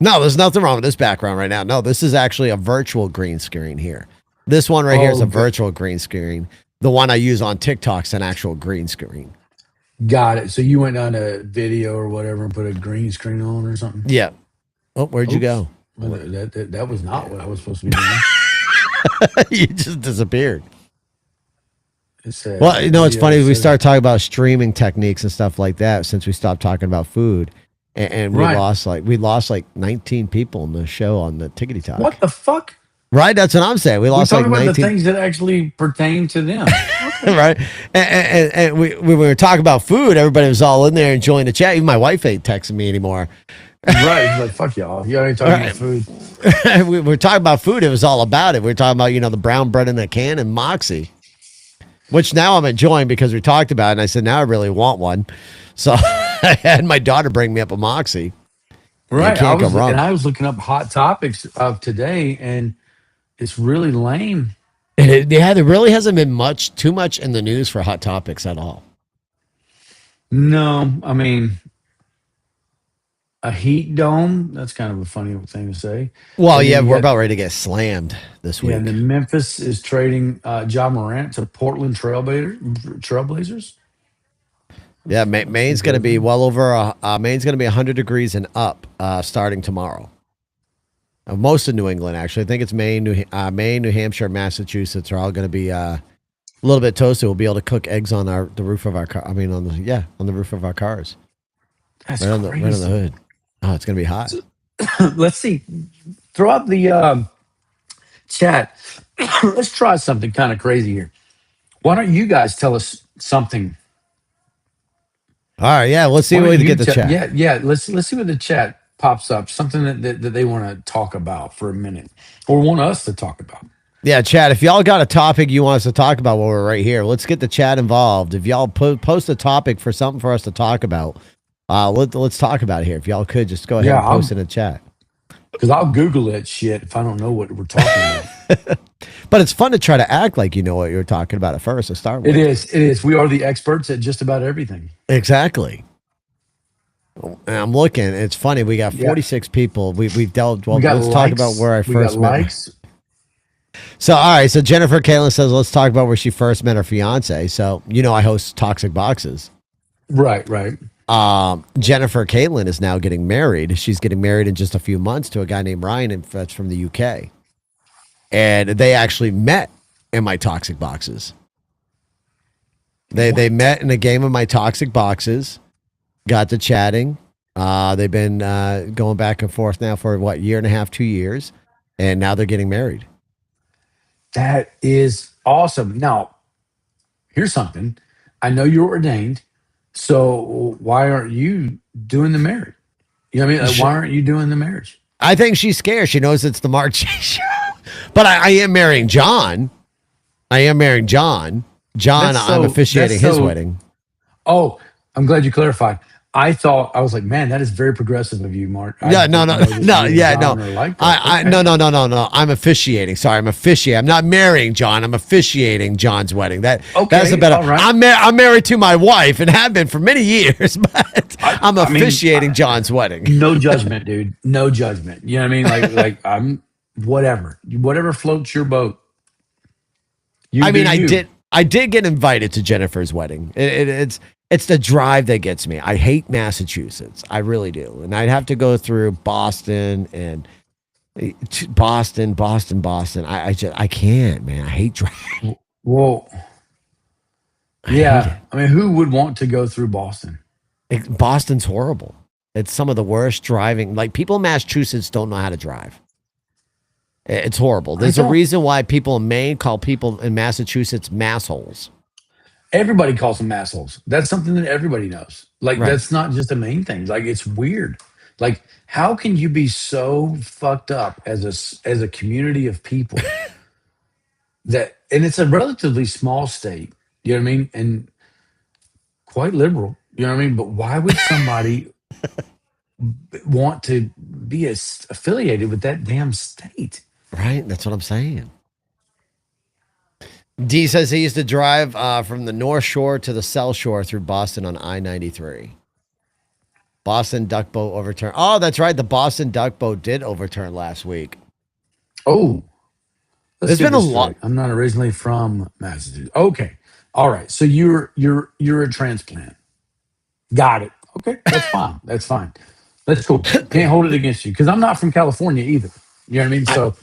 No, there's nothing wrong with this background right now. No, this is actually a virtual green screen here. This one right here is a virtual green screen. The one I use on TikTok's an actual green screen. Got it. So you went on a video or whatever and put a green screen on or something? Yeah. Oh, where'd you go? Well, that was not what I was supposed to be doing. You just disappeared. It said, Well, it's funny. We start talking about streaming techniques and stuff like that since we stopped talking about food, and we lost like 19 people in the show on the Tickety Talk. What the fuck? Right, that's what I'm saying. We lost like 19. The things that actually pertain to them, right? And we were talking about food. Everybody was all in there enjoying the chat. Even my wife ain't texting me anymore. Right, he's like, fuck y'all. You already talking about food. we were talking about food. It was all about it. We were talking about the brown bread in a can and Moxie. Which now I'm enjoying because we talked about it, and I said, now I really want one. So I had my daughter bring me up a Moxie. Right. Can't go wrong. And I was looking up hot topics of today, and it's really lame. There really hasn't been too much in the news for hot topics at all. No, I mean, a heat dome, that's kind of a funny thing to say. Well, yeah, we're about ready to get slammed this week. Yeah, and then Memphis is trading Ja Morant to Portland Trailblazers. Yeah, Maine's going to be Maine's going to be 100 degrees and up starting tomorrow. Most of New England, actually. I think it's Maine, New Hampshire, Massachusetts are all going to be a little bit toasty. We'll be able to cook eggs on the roof of our car. I mean, on the roof of our cars. That's right crazy. On the hood. Oh, it's going to be hot. So, let's see. Throw out the chat. Let's try something kind of crazy here. Why don't you guys tell us something? All right, yeah. Let's see what we get the chat. Yeah. Let's see what the chat pops up. Something that they want to talk about for a minute, or want us to talk about. Yeah, chat. If y'all got a topic you want us to talk about while we're right here, let's get the chat involved. If y'all post a topic for something for us to talk about, let's talk about it here. If y'all could just go ahead and post in the chat. Because I'll Google that shit if I don't know what we're talking about. But it's fun to try to act like you know what you're talking about at first to start with. It is. We are the experts at just about everything. Exactly. And I'm looking. It's funny. We got 46 people. We've dealt. Well, let's talk about where I first met. Likes. So, all right. So Jennifer Caitlin says, let's talk about where she first met her fiance. So, I host Toxic Boxes. Right. Jennifer Caitlin is now getting married. She's getting married in just a few months to a guy named Ryan, and that's from the UK. And they actually met in my Toxic Boxes. They met in a game of my Toxic Boxes, got to chatting. They've been going back and forth now for year and a half, 2 years, and now they're getting married. That is awesome. Now, here's something. I know you're ordained, so why aren't you doing the marriage? You know what I mean? Why aren't you doing the marriage? I think she's scared. She knows it's the Mark G show. But I am marrying John. John, I'm officiating his wedding. Oh, I'm glad you clarified. I was like, man, that is very progressive of you, Mark. No. I'm officiating. Sorry, I'm officiating. I'm not marrying John. I'm officiating John's wedding. That's a better. Right. I'm married to my wife and have been for many years, but I'm officiating John's wedding. No judgment, dude. No judgment. You know what I mean? Like I'm whatever floats your boat. I did get invited to Jennifer's wedding. It's the drive that gets me. I hate Massachusetts. I really do. And I'd have to go through Boston and Boston. I can't, man. I hate driving. Well, yeah. I mean, who would want to go through Boston? Boston's horrible. It's some of the worst driving. Like, people in Massachusetts don't know how to drive. It's horrible. There's a reason why people in Maine call people in Massachusetts massholes. Everybody calls them assholes. That's something that everybody knows. Like, That's not just a Maine thing. Like, it's weird. Like, how can you be so fucked up as a community of people and it's a relatively small state, you know what I mean? And quite liberal, you know what I mean? But why would somebody want to be affiliated with that damn state? Right. That's what I'm saying. D says he used to drive from the North Shore to the South Shore through Boston on I-93. Boston duck boat overturned. Oh, that's right. The Boston duck boat did overturn last week. Oh, there's been a lot. I'm not originally from Massachusetts. Okay, all right. So you're a transplant. Got it. Okay, that's fine. That's fine. That's cool. Can't hold it against you because I'm not from California either. You know what I mean? So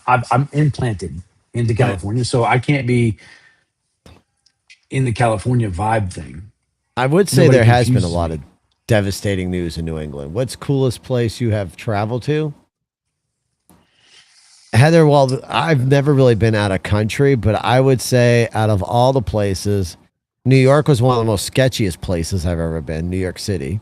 I'm implanted into California, so I can't be in the California vibe thing. I would say there has been a lot of devastating news in New England. What's coolest place you have traveled to? Heather, well, I've never really been out of country, but I would say out of all the places, New York was one of the most sketchiest places I've ever been, New York City.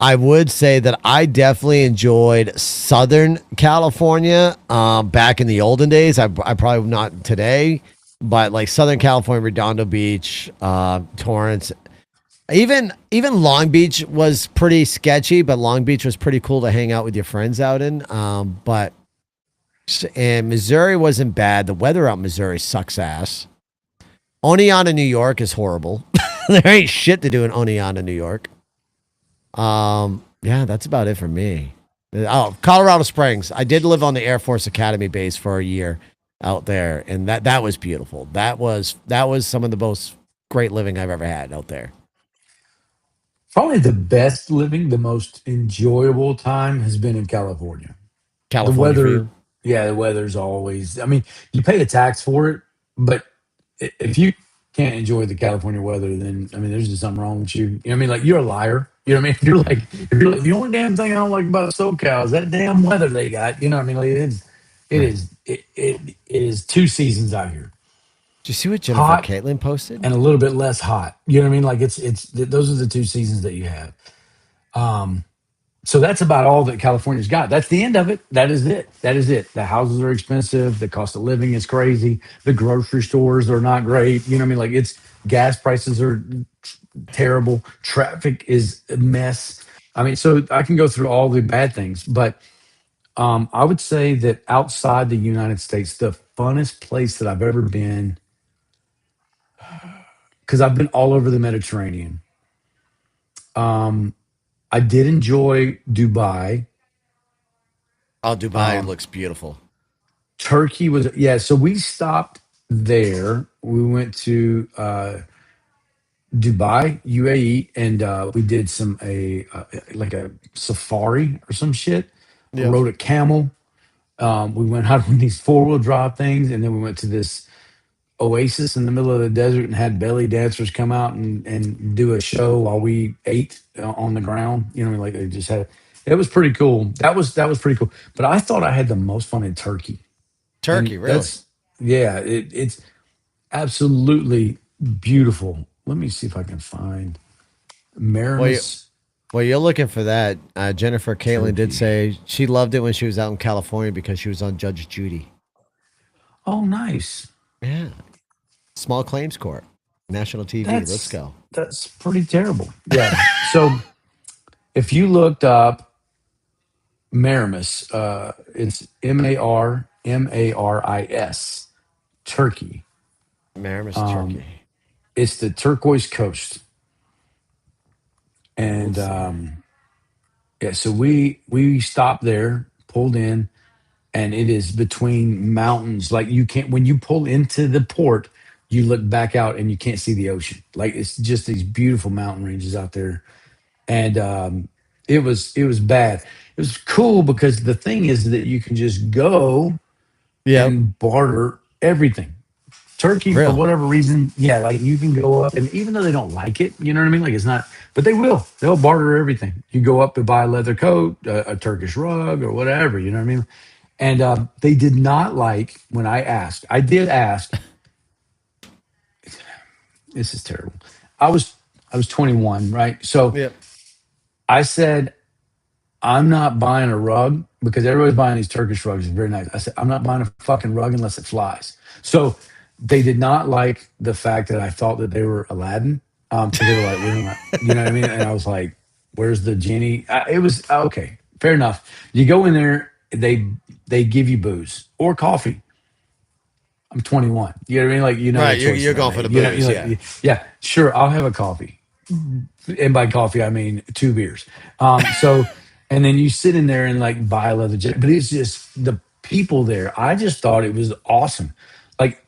I would say that I definitely enjoyed Southern California back in the olden days. I probably not today, but like Southern California, Redondo Beach, Torrance, even Long Beach was pretty sketchy, but Long Beach was pretty cool to hang out with your friends out in. But and Missouri wasn't bad. The weather out in Missouri sucks ass. Oneonta, New York is horrible. There ain't shit to do in Oneonta, New York. Yeah, that's about it for me. Oh, Colorado Springs. I did live on the Air Force Academy base for a year out there, and that was beautiful. That was some of the most great living I've ever had out there. Probably the best living, the most enjoyable time has been in California. California The for weather, you? yeah, the weather's always. I mean, you pay a tax for it, but if you can't enjoy the California weather, then I mean, there's just something wrong with you. You know what I mean? Like you're a liar. You know what I mean? If you're like the only damn thing I don't like about SoCal is that damn weather they got. You know what I mean? Like Right. it is 2 seasons out here, Did you see what Jennifer hot Caitlin posted? and a little bit less hot. You know what I mean? Like it's those are the 2 seasons that you have. Um, so that's about all that California's got. That's the end of it. That is it. That is it. The houses are expensive. The cost of living is crazy. The grocery stores are not great. You know what I mean? Like it's gas prices are terrible. Traffic is a mess. I mean, so I can go through all the bad things, but I would say that outside the United States, the funnest place that I've ever been, because I've been all over the Mediterranean. Um, I did enjoy Dubai. Oh, Dubai Um, looks beautiful. Turkey was, yeah. So we stopped there. We went to Dubai, UAE, and we did like a safari or some shit. Yep. Rode a camel. We went out on these 4-wheel drive things, and then we went to this oasis in the middle of the desert and had belly dancers come out and do a show while we ate on the ground. You know, like they just had. It was pretty cool. That was pretty cool. But I thought I had the most fun in Turkey, and Turkey, really? that's yeah. It's absolutely beautiful. Let me see if I can find Well, you, Maramis, well, you're looking for that. Jennifer Caitlin did Turkey. say she loved it when she was out in California because she was on Judge Judy. Oh, nice. Yeah. Small Claims Court, national TV. Let's That's go. that's pretty terrible. Yeah. So if you looked up Maramis, it's Marmaris, Turkey. Maramis, Um, Turkey. it's the turquoise coast, Let's and see. yeah. So we stopped there, pulled in, and it is between mountains. Like you can't when you pull into the port, you look back out and you can't see the ocean. Like it's just these beautiful mountain ranges out there, and it was bad. It was cool because the thing is that you can just go Yep. and barter everything. Turkey, for Real. whatever reason, yeah, like you can go up, and even though they don't like it, you know what I mean? Like it's not, but they will. They'll barter everything. You go up to buy a leather coat, a Turkish rug, or whatever. You know what I mean? And they did not like when I asked. I did ask. This is terrible. I was I was 21, right? So Yep. I said I'm not buying a rug because everybody's buying these Turkish rugs. It's very nice. I said, I'm not buying a fucking rug unless it flies. So they did not like the fact that I thought that they were Aladdin. Because they were like, we're not, you know what I mean? And I was like, where's the genie? It was okay, fair enough. You go in there, they give you booze or coffee. I'm 21. You know what I mean? Like, you know the Right. You're, choices you're I going for made. the You know, booze. you're Yeah. like, yeah, sure, I'll have a coffee. And by coffee, I mean 2 beers. So, and then you sit in there and like buy a leather jacket, but it's just the people there. I just thought it was awesome. Like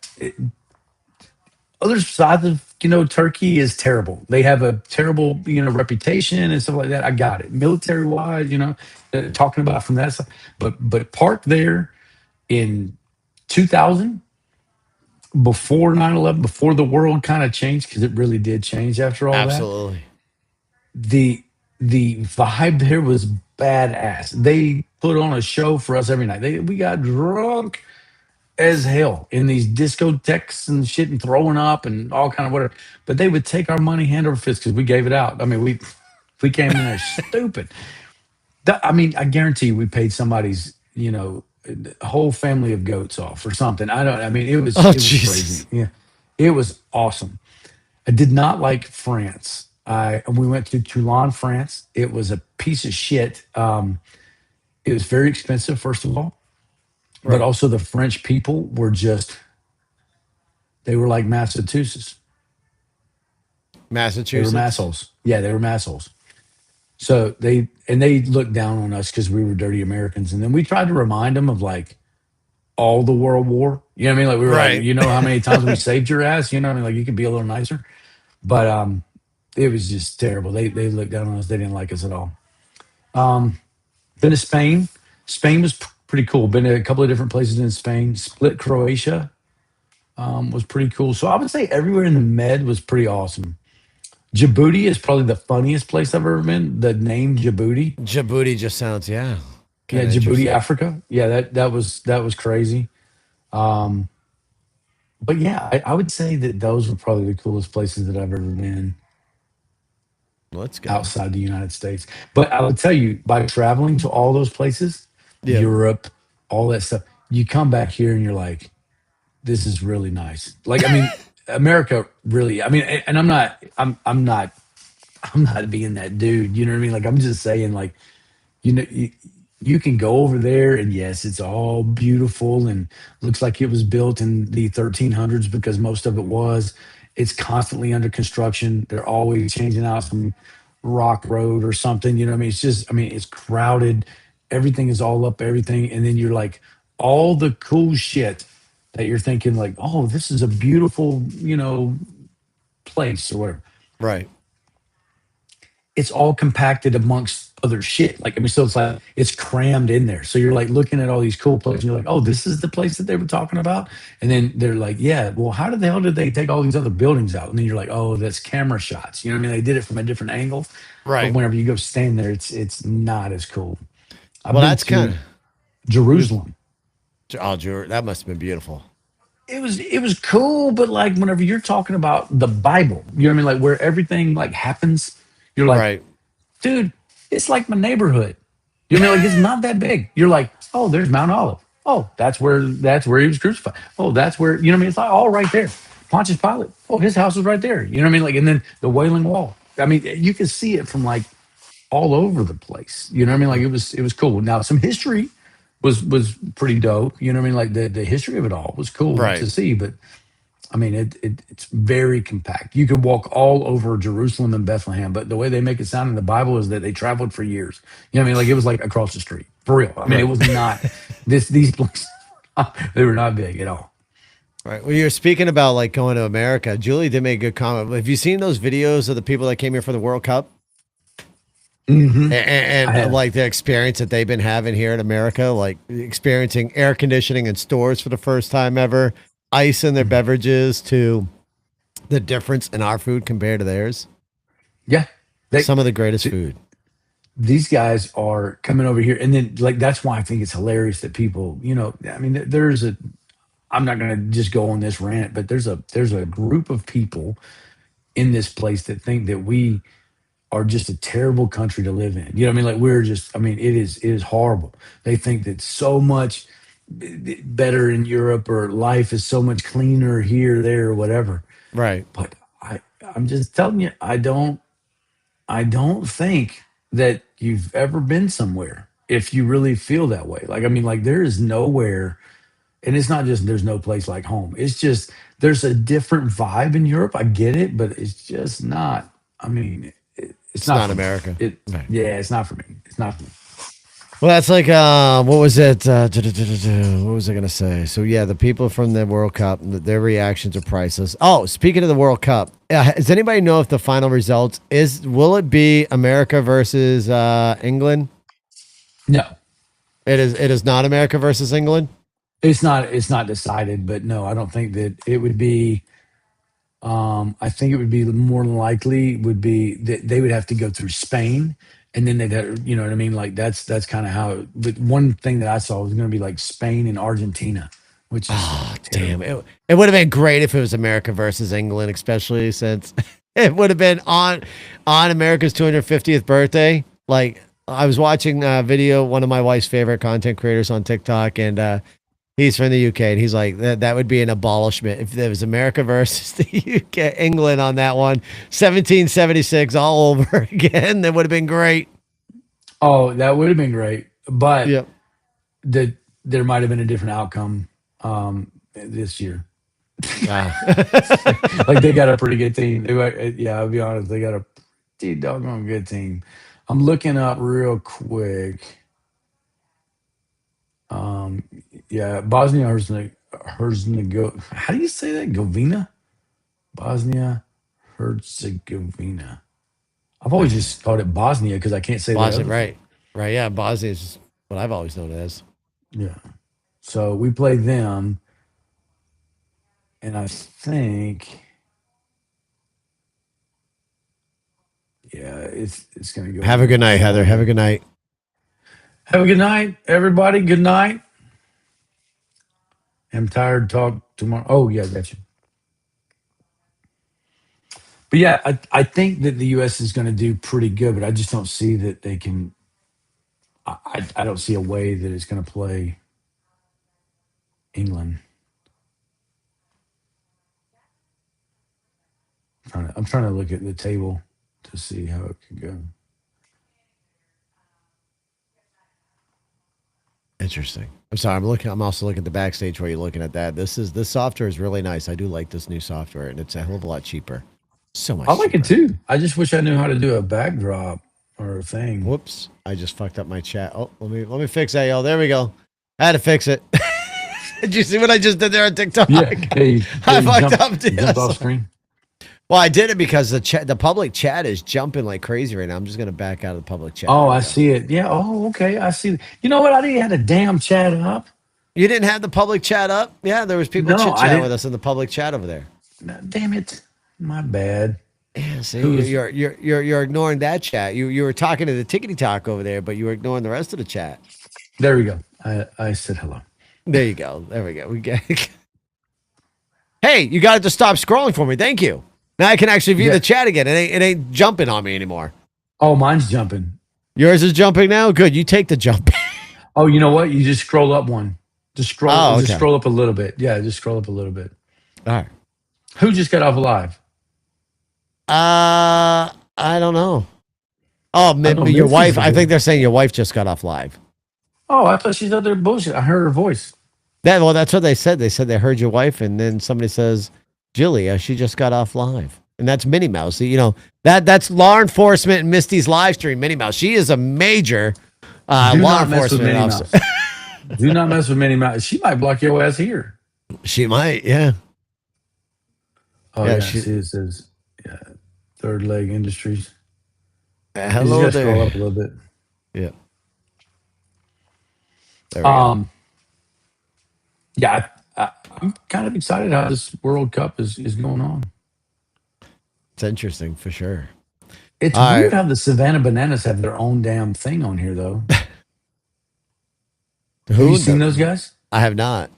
other sides of Turkey is terrible. They have a terrible reputation and stuff like that. I got it. Military wise, talking about from that side, but parked there in 2000 before 9/11, before the world kind of changed, because it really did change after all that. Absolutely. The vibe there was badass. They put on a show for us every night. We got drunk as hell in these discotheques and shit and throwing up and all kind of whatever. But they would take our money hand over fist because we gave it out. I mean, we came in there stupid. I mean, I guarantee you we paid somebody's, whole family of goats off or something. I mean, it was crazy. Yeah. It was awesome. I did not like France. We went to Toulon, France. It was a piece of shit. It was very expensive, first of all, but also the French people were they were like Massachusetts. Massachusetts. They were massholes. Yeah, they were massholes. So they looked down on us because we were dirty Americans. And then we tried to remind them of like all the World War. You know what I mean? Like we were like, you know how many times we saved your ass? You know what I mean? Like you could be a little nicer. But it was just terrible. They looked down on us. They didn't like us at all. Been to Spain. Spain was pretty cool. Been to a couple of different places in Spain. Split, Croatia was pretty cool. So I would say everywhere in the Med was pretty awesome. Djibouti is probably the funniest place I've ever been. The name Djibouti. Djibouti just sounds, yeah. Yeah, Djibouti, Africa. Yeah, that was crazy. But yeah, I would say that those were probably the coolest places that I've ever been. Let's go outside the United States. But I would tell you, by traveling to all those places, Europe, all that stuff, you come back here and you're like, this is really nice. Like, I mean, America really, I mean, and I'm not being that dude, you know what I mean? Like, I'm just saying, like, you can go over there and yes, it's all beautiful and looks like it was built in the 1300s because most of it was. It's constantly under construction. They're always changing out some rock road or something. You know what I mean? It's just, I mean, it's crowded. Everything is all up, everything. And then you're like, all the cool shit that you're thinking, like, oh, this is a beautiful, place or whatever. Right. It's all compacted amongst other shit. Like, I mean, so it's like it's crammed in there. So you're like looking at all these cool places and you're like, oh, this is the place that they were talking about. And then they're like, yeah, well, how the hell did they take all these other buildings out? And then you're like, oh, that's camera shots. You know what I mean? They did it from a different angle. Right. But whenever you go stand there, it's not as cool. Well, that's kind of Jerusalem. Oh, that must have been beautiful. It was cool, but like whenever you're talking about the Bible, you know what I mean? Like where everything like happens, you're like, dude, it's like my neighborhood. You know, like it's not that big. You're like, oh, there's Mount Olive. Oh, that's where he was crucified. Oh, that's where, you know what I mean? It's like all right there. Pontius Pilate. Oh, his house is right there. You know what I mean? Like, and then the Wailing Wall. I mean, you can see it from like all over the place. You know what I mean? Like it was cool. Now some history was pretty dope. You know what I mean? Like the history of it all was cool to see, but I mean, it's very compact. You could walk all over Jerusalem and Bethlehem, but the way they make it sound in the Bible is that they traveled for years. You know what I mean? Like it was like across the street for real. I mean, it was not these places. They were not big at all. Right. Well, you're speaking about like going to America. Julie did make a good comment. Have you seen those videos of the people that came here for the World Cup? Mm-hmm. And like the experience that they've been having here in America, like experiencing air conditioning in stores for the first time ever, ice in their beverages, to the difference in our food compared to theirs. Yeah. Some of the greatest food. These guys are coming over here. And then like, that's why I think it's hilarious that people, I mean, I'm not going to just go on this rant, but there's a group of people in this place that think that we are just a terrible country to live in. You know what I mean? Like it is horrible. They think that so much better in Europe or life is so much cleaner here, there, or whatever. Right. But I'm just telling you, I don't think that you've ever been somewhere if you really feel that way. Like, I mean, like there is nowhere, and it's not just there's no place like home. It's just there's a different vibe in Europe. I get it, but it's just not. I mean, it's not America. Yeah, it's not for me. It's not for me. Well, that's like, what was it? What was I going to say? So, yeah, the people from the World Cup, their reactions are priceless. Oh, speaking of the World Cup, does anybody know if the final results will it be America versus England? No. It is not America versus England? It's not decided, but no, I don't think that it would be. I think it would be more likely would be that they would have to go through Spain, and then they'd have, you know what I mean? Like that's kind of how. But one thing that I saw was going to be like Spain and Argentina, which is damn it would have been great if it was America versus England, especially since it would have been on America's 250th birthday. Like I was watching a video, one of my wife's favorite content creators on TikTok, and he's from the UK, and he's like, that would be an abolishment if there was America versus the UK, England on that one. 1776 all over again. That would have been great. Oh, that would have been great. But Yep. there might have been a different outcome this year. Like they got a pretty good team. Yeah, I'll be honest, they got a pretty doggone good team. I'm looking up real quick. Yeah, Bosnia Herzegovina. How do you say that? Govina? Bosnia Herzegovina. I've always just called it Bosnia because I can't say Bosnia, that. right. Right, yeah. Bosnia is what I've always known it as. Yeah. So we played them, and I think, yeah, it's gonna go. Have a good night, Heather. Have a good night. Have a good night, everybody. Good night. I'm tired. Talk tomorrow. Oh yeah, got you. But yeah, I think that the U.S. is going to do pretty good, but I just don't see that they can. I don't see a way that it's going to play England. I'm trying to look at the table to see how it could go. Interesting. I'm sorry. I'm also looking at the backstage while you're looking at that. This software is really nice. I do like this new software, and it's a hell of a lot cheaper. So much. I like it too. I just wish I knew how to do a backdrop or a thing. Whoops! I just fucked up my chat. Oh, let me fix that, y'all. There we go. I had to fix it. Did you see what I just did there on TikTok? Yeah. I fucked up. Jumped off screen. Well, I did it because the public chat is jumping like crazy right now. I'm just gonna back out of the public chat. Oh, I see it. Yeah. Oh, okay. I see. You know what? I didn't have a damn chat up. You didn't have the public chat up? Yeah, there was people chit-chatting with us in the public chat over there. Damn it. My bad. Yeah, see, you're ignoring that chat. You were talking to the tickety talk over there, but you were ignoring the rest of the chat. There we go. I said hello. There you go. There we go. We get. Hey, you got to stop scrolling for me. Thank you. Now I can actually view the chat again. It ain't jumping on me anymore. Oh, mine's jumping. Yours is jumping now. Good. You take the jump. Oh, you know what? You just scroll up one. Just scroll. Oh, okay. Just scroll up a little bit. Yeah, just scroll up a little bit. All right. Who just got off live? I don't know. Oh, maybe your wife. I think they're saying your wife just got off live. Oh, I thought she's out there bullshit. I heard her voice. Well, that's what they said. They said they heard your wife, and then somebody says, Jilly, she just got off live. And that's Minnie Mouse. You know, that's law enforcement and Misty's live stream, Minnie Mouse. She is a major law enforcement officer. Do not mess with Minnie Mouse. She might block your ass here. She might, yeah. Oh, yeah. She says, yeah, Third Leg Industries. Hello there. Scroll up a little bit. Yeah. There we go. Yeah, I'm kind of excited how this World Cup is going on. It's interesting for sure. It's weird how the Savannah Bananas have their own damn thing on here, though. Have you seen those guys? I have not.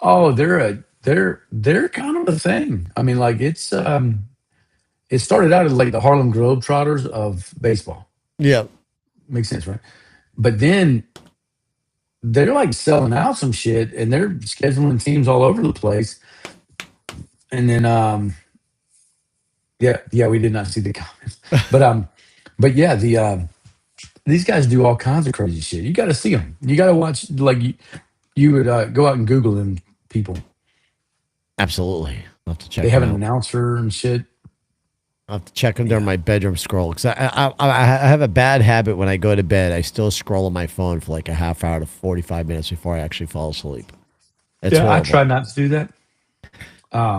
Oh, they're kind of a thing. I mean, like it started out as like the Harlem Globetrotters of baseball. Yeah, makes sense, right? But then they're like selling out some shit, and they're scheduling teams all over the place. And then, yeah, we did not see the comments, but yeah, these guys do all kinds of crazy shit. You got to see them. You got to watch. Like you would go out and Google them people. Absolutely, I'll have to check. They have an announcer and shit. I'll have to check them during my bedroom scroll because I have a bad habit when I go to bed. I still scroll on my phone for like a half hour to 45 minutes before I actually fall asleep. It's horrible. I try not to do that.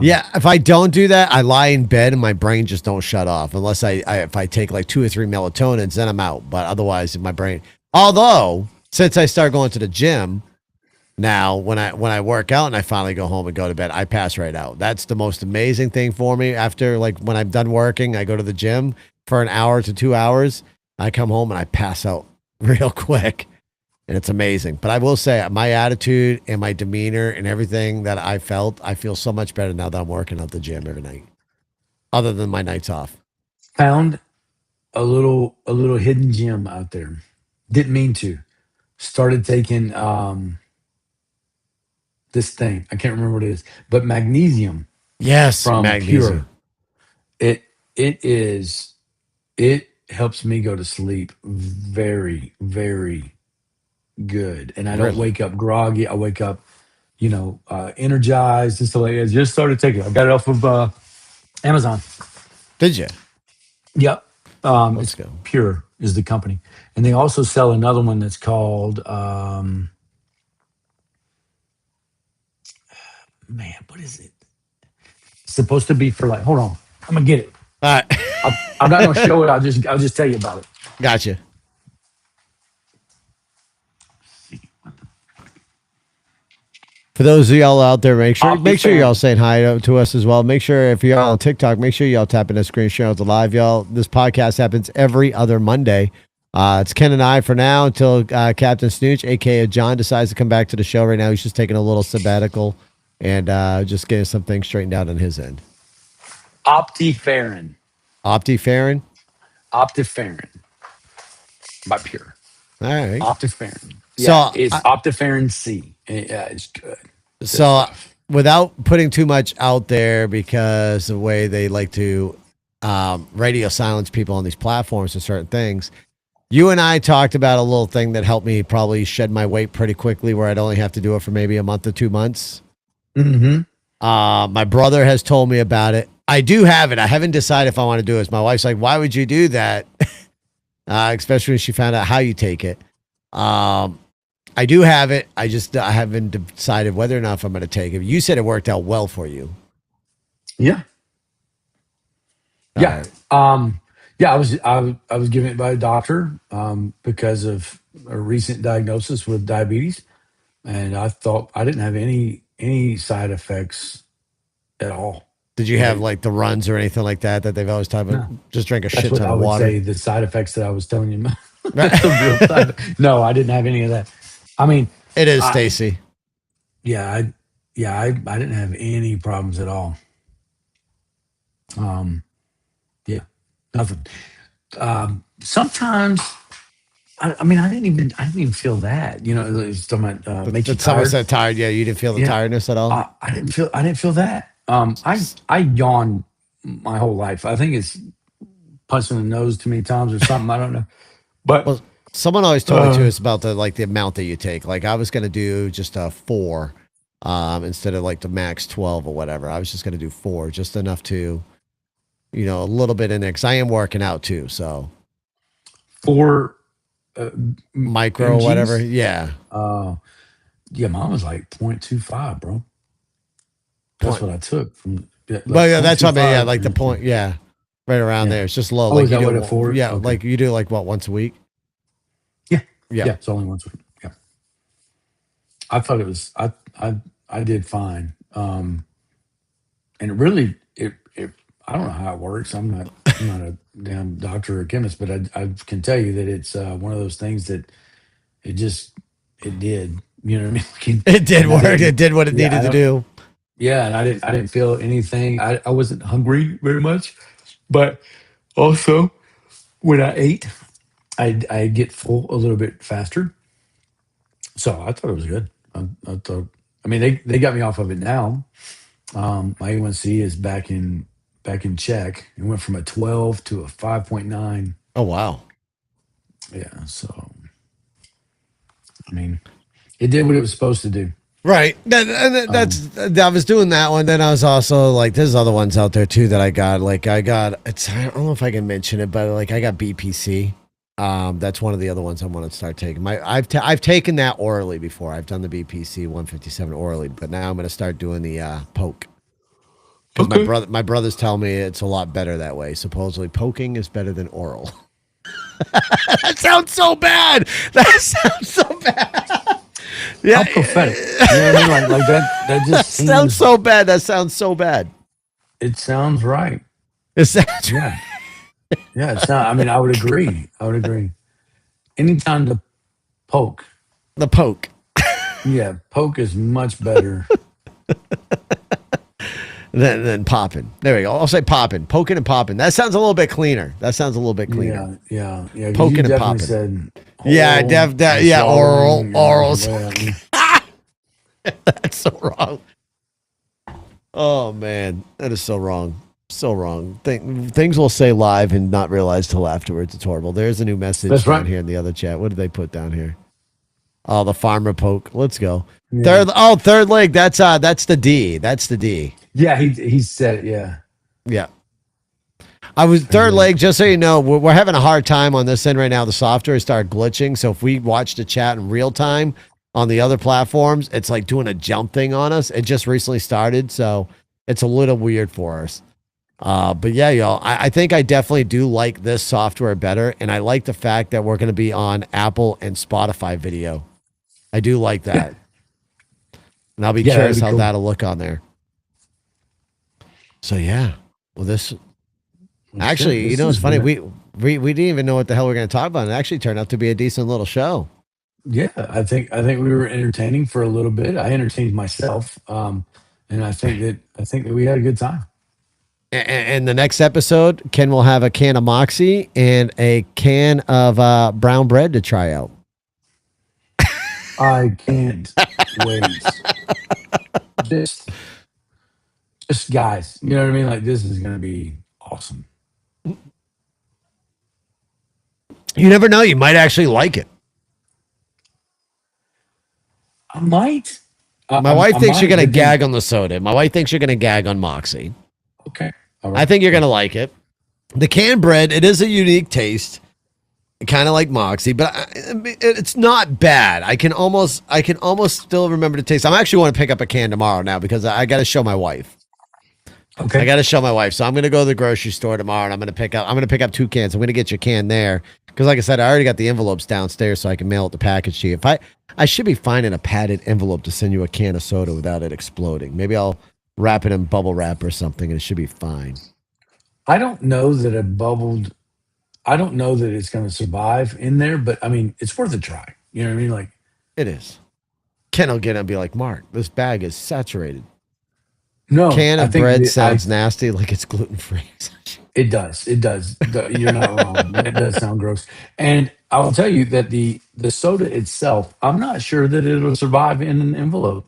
Yeah, if I don't do that, I lie in bed and my brain just don't shut off unless if I take like 2 or 3 melatonins, then I'm out. But otherwise, my brain. Although since I started going to the gym, Now, when I work out and I finally go home and go to bed, I pass right out. That's the most amazing thing for me. After like when I'm done working, I go to the gym for an hour to 2 hours. I come home and I pass out real quick, and it's amazing. But I will say, my attitude and my demeanor and everything that I feel so much better now that I'm working at the gym every night, other than my nights off. Found a little hidden gem out there. Didn't mean to. Started taking this thing. I can't remember what it is, but magnesium. Yes, from magnesium. Pure. It helps me go to sleep very, very good. And I don't wake up groggy. I wake up, energized and stuff like that. Just started taking it. I got it off of Amazon. Did you? Yep. Let's go. Pure is the company. And they also sell another one that's called man, what is it? It's supposed to be for like, hold on. I'm gonna get it. All right. I'm not gonna show it. I'll just tell you about it. Gotcha. For those of y'all out there, make sure y'all saying hi to us as well. Make sure if you're on TikTok, make sure y'all tapping the screen, sharing the live, y'all. This podcast happens every other Monday. It's Ken and I for now until Captain Snooch, aka John, decides to come back to the show. Right now, he's just taking a little sabbatical and just getting some things straightened out on his end. Optiferin. Optiferin by Pure. All right. Optiferin. Yeah, so it's Optiferin C. Yeah, it's good. So without putting too much out there, because the way they like to radio silence people on these platforms and certain things, you and I talked about a little thing that helped me probably shed my weight pretty quickly, where I'd only have to do it for maybe a month or 2 months. Mm-hmm. My brother has told me about it. I do have it. I haven't decided if I want to do it. My wife's like, why would you do that? Especially when she found out how you take it. I do have it. I haven't decided whether or not if I'm going to take it. You said it worked out well for you. Yeah. Yeah. Right. Yeah. I was given it by a doctor because of a recent diagnosis with diabetes, and I thought I didn't have any side effects at all. Did you have like the runs or anything like that they've always talked about? No. Just drink a shit ton of water. Say the side effects that I was telling you. No, I didn't have any of that. I mean, it is Stacy. Yeah, I didn't have any problems at all. Yeah, nothing. Sometimes, I didn't even feel that. You know, it was talking about make you tired. Someone said tired. Yeah, you didn't feel the tiredness at all. I didn't feel that. I yawn my whole life. I think it's punching the nose too many times or something. I don't know, but. Someone always told me too, it's about the amount that you take. Like I was going to do just a 4 instead of like the max 12 or whatever. I was just going to do 4, just enough to, a little bit in there. Cause I am working out too. So 4 micro or whatever. Yeah. Yeah. Mine was like 0.25, bro. That's what I took from. Like that's what I mean. Yeah. Like the point. Yeah. Right around there. It's just low. Like you do 4. Yeah. Okay. Like you do like what, once a week? Yeah, it's only once a week. Yeah, I thought it was. I did fine. And it really, I don't know how it works. I'm not a damn doctor or chemist, but I can tell you that it's one of those things that it did. You know what I mean? It did work. It did what it needed to do. Yeah, and I didn't feel anything. I wasn't hungry very much, but also when I ate. I get full a little bit faster, so I thought it was good. I mean, they got me off of it now. My A1C is back in check. It went from a 12 to a 5.9. Oh wow! Yeah, so I mean, it did what it was supposed to do. Right. I was doing that one. Then I was also like, there's other ones out there too that I got. Like I don't know if I can mention it, but like I got BPC. That's one of the other ones I want to start taking. I've taken that orally before. I've done the BPC 157 orally, but now I'm going to start doing the poke. Because my brothers tell me it's a lot better that way. Supposedly, poking is better than oral. That sounds so bad. How prophetic. You know what I mean? Like that That just sounds seems, so bad. That sounds so bad. it sounds right. It sounds Yeah. Yeah. It's not, I mean, I would agree. I would agree. Anytime to poke. the poke. Yeah. Poke is much better. Then popping. There we go. I'll say popping, poking and popping. That sounds a little bit cleaner. That sounds a little bit cleaner. Yeah. Yeah. 'Cause Poking you and definitely popping. said Yeah, oral and yeah, swallowing oral. and whatever. That's so wrong. Oh man, that is so wrong. So wrong. Things we'll say live and not realize till afterwards. It's horrible. There's a new message That's down right. here in the other chat. What did they put down here? Oh, the farmer poke. Let's go. Yeah. Third leg. That's the D. That's the D. Yeah. He said it. Yeah. Yeah. I was third leg, just so you know, we're having a hard time on this end right now. The software started glitching. So if we watch the chat in real time on the other platforms, it's like doing a jump thing on us. It just recently started, so it's a little weird for us. But yeah, y'all, I think I definitely do like this software better. And I like the fact that we're going to be on Apple and Spotify video. I do like that. And I'll be Yeah, that'd curious be how cool. that'll look on there. So yeah. Well, this actually, This you know, it's has funny. been We didn't even know what the hell we are going to talk about. And it actually turned out to be a decent little show. Yeah, I think we were entertaining for a little bit. I entertained myself, and I think that we had a good time. And the next episode, Ken will have a can of Moxie and a can of brown bread to try out. I can't wait. Just, just guys, you know what I mean? Like this is gonna be awesome. You never know. You might actually like it. I might. My wife I thinks you're might, going to but then gag on the soda. My wife thinks you're going to gag on Moxie. okay, all I right. think you're going to like it. The canned bread, it is a unique taste, kind of like Moxie, but it's not bad. I can almost still remember the taste. I'm actually want to pick up a can tomorrow now because I got to show my wife. I Okay, got to show my wife. So I'm going to go to the grocery store tomorrow and I'm going to pick up 2 cans. I'm going to get your can there because like I said, I already got the envelopes downstairs so I can mail it the package to you. I should be finding a padded envelope to send you a can of soda without it exploding. Maybe I'll wrap it in bubble wrap or something and it should be fine. I don't know that a bubbled. I don't know that it's gonna survive in there, but I mean, it's worth a try. You know what I mean? Like It is. Ken will get it and be like, Mark, this bag is saturated. no, Can I of think bread that I sounds nasty, like it's gluten free. It does. It does. You're not wrong. It does sound gross. And I will tell you that the soda itself, I'm not sure that it'll survive in an envelope.